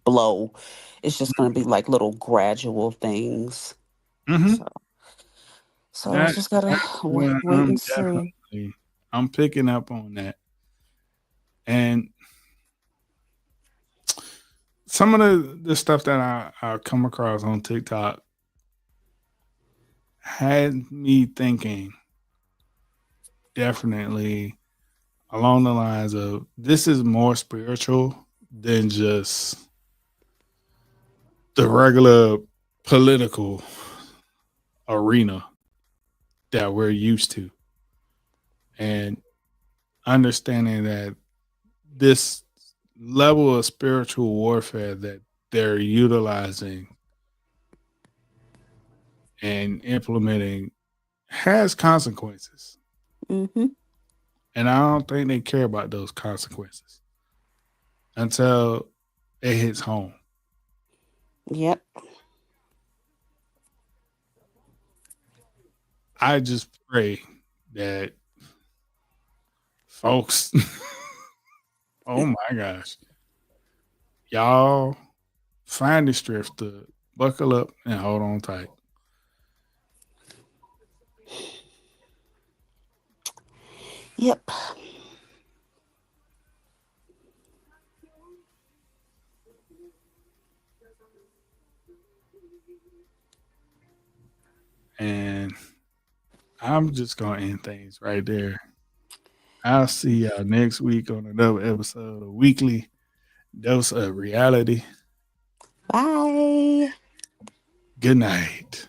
blow. It's just going to be like little gradual things. Mm-hmm. So I just gotta wait and see. I'm picking up on that, and some of the stuff that I come across on TikTok had me thinking definitely along the lines of this is more spiritual than just the regular political arena that we're used to, and understanding that this level of spiritual warfare that they're utilizing and implementing has consequences. Mm-hmm. And I don't think they care about those consequences until it hits home. Yep. I just pray that folks Oh my gosh. Y'all find the strength to buckle up and hold on tight. Yep. And I'm just going to end things right there. I'll see y'all next week on another episode of Weekly Dose of Reality. Bye. Good night.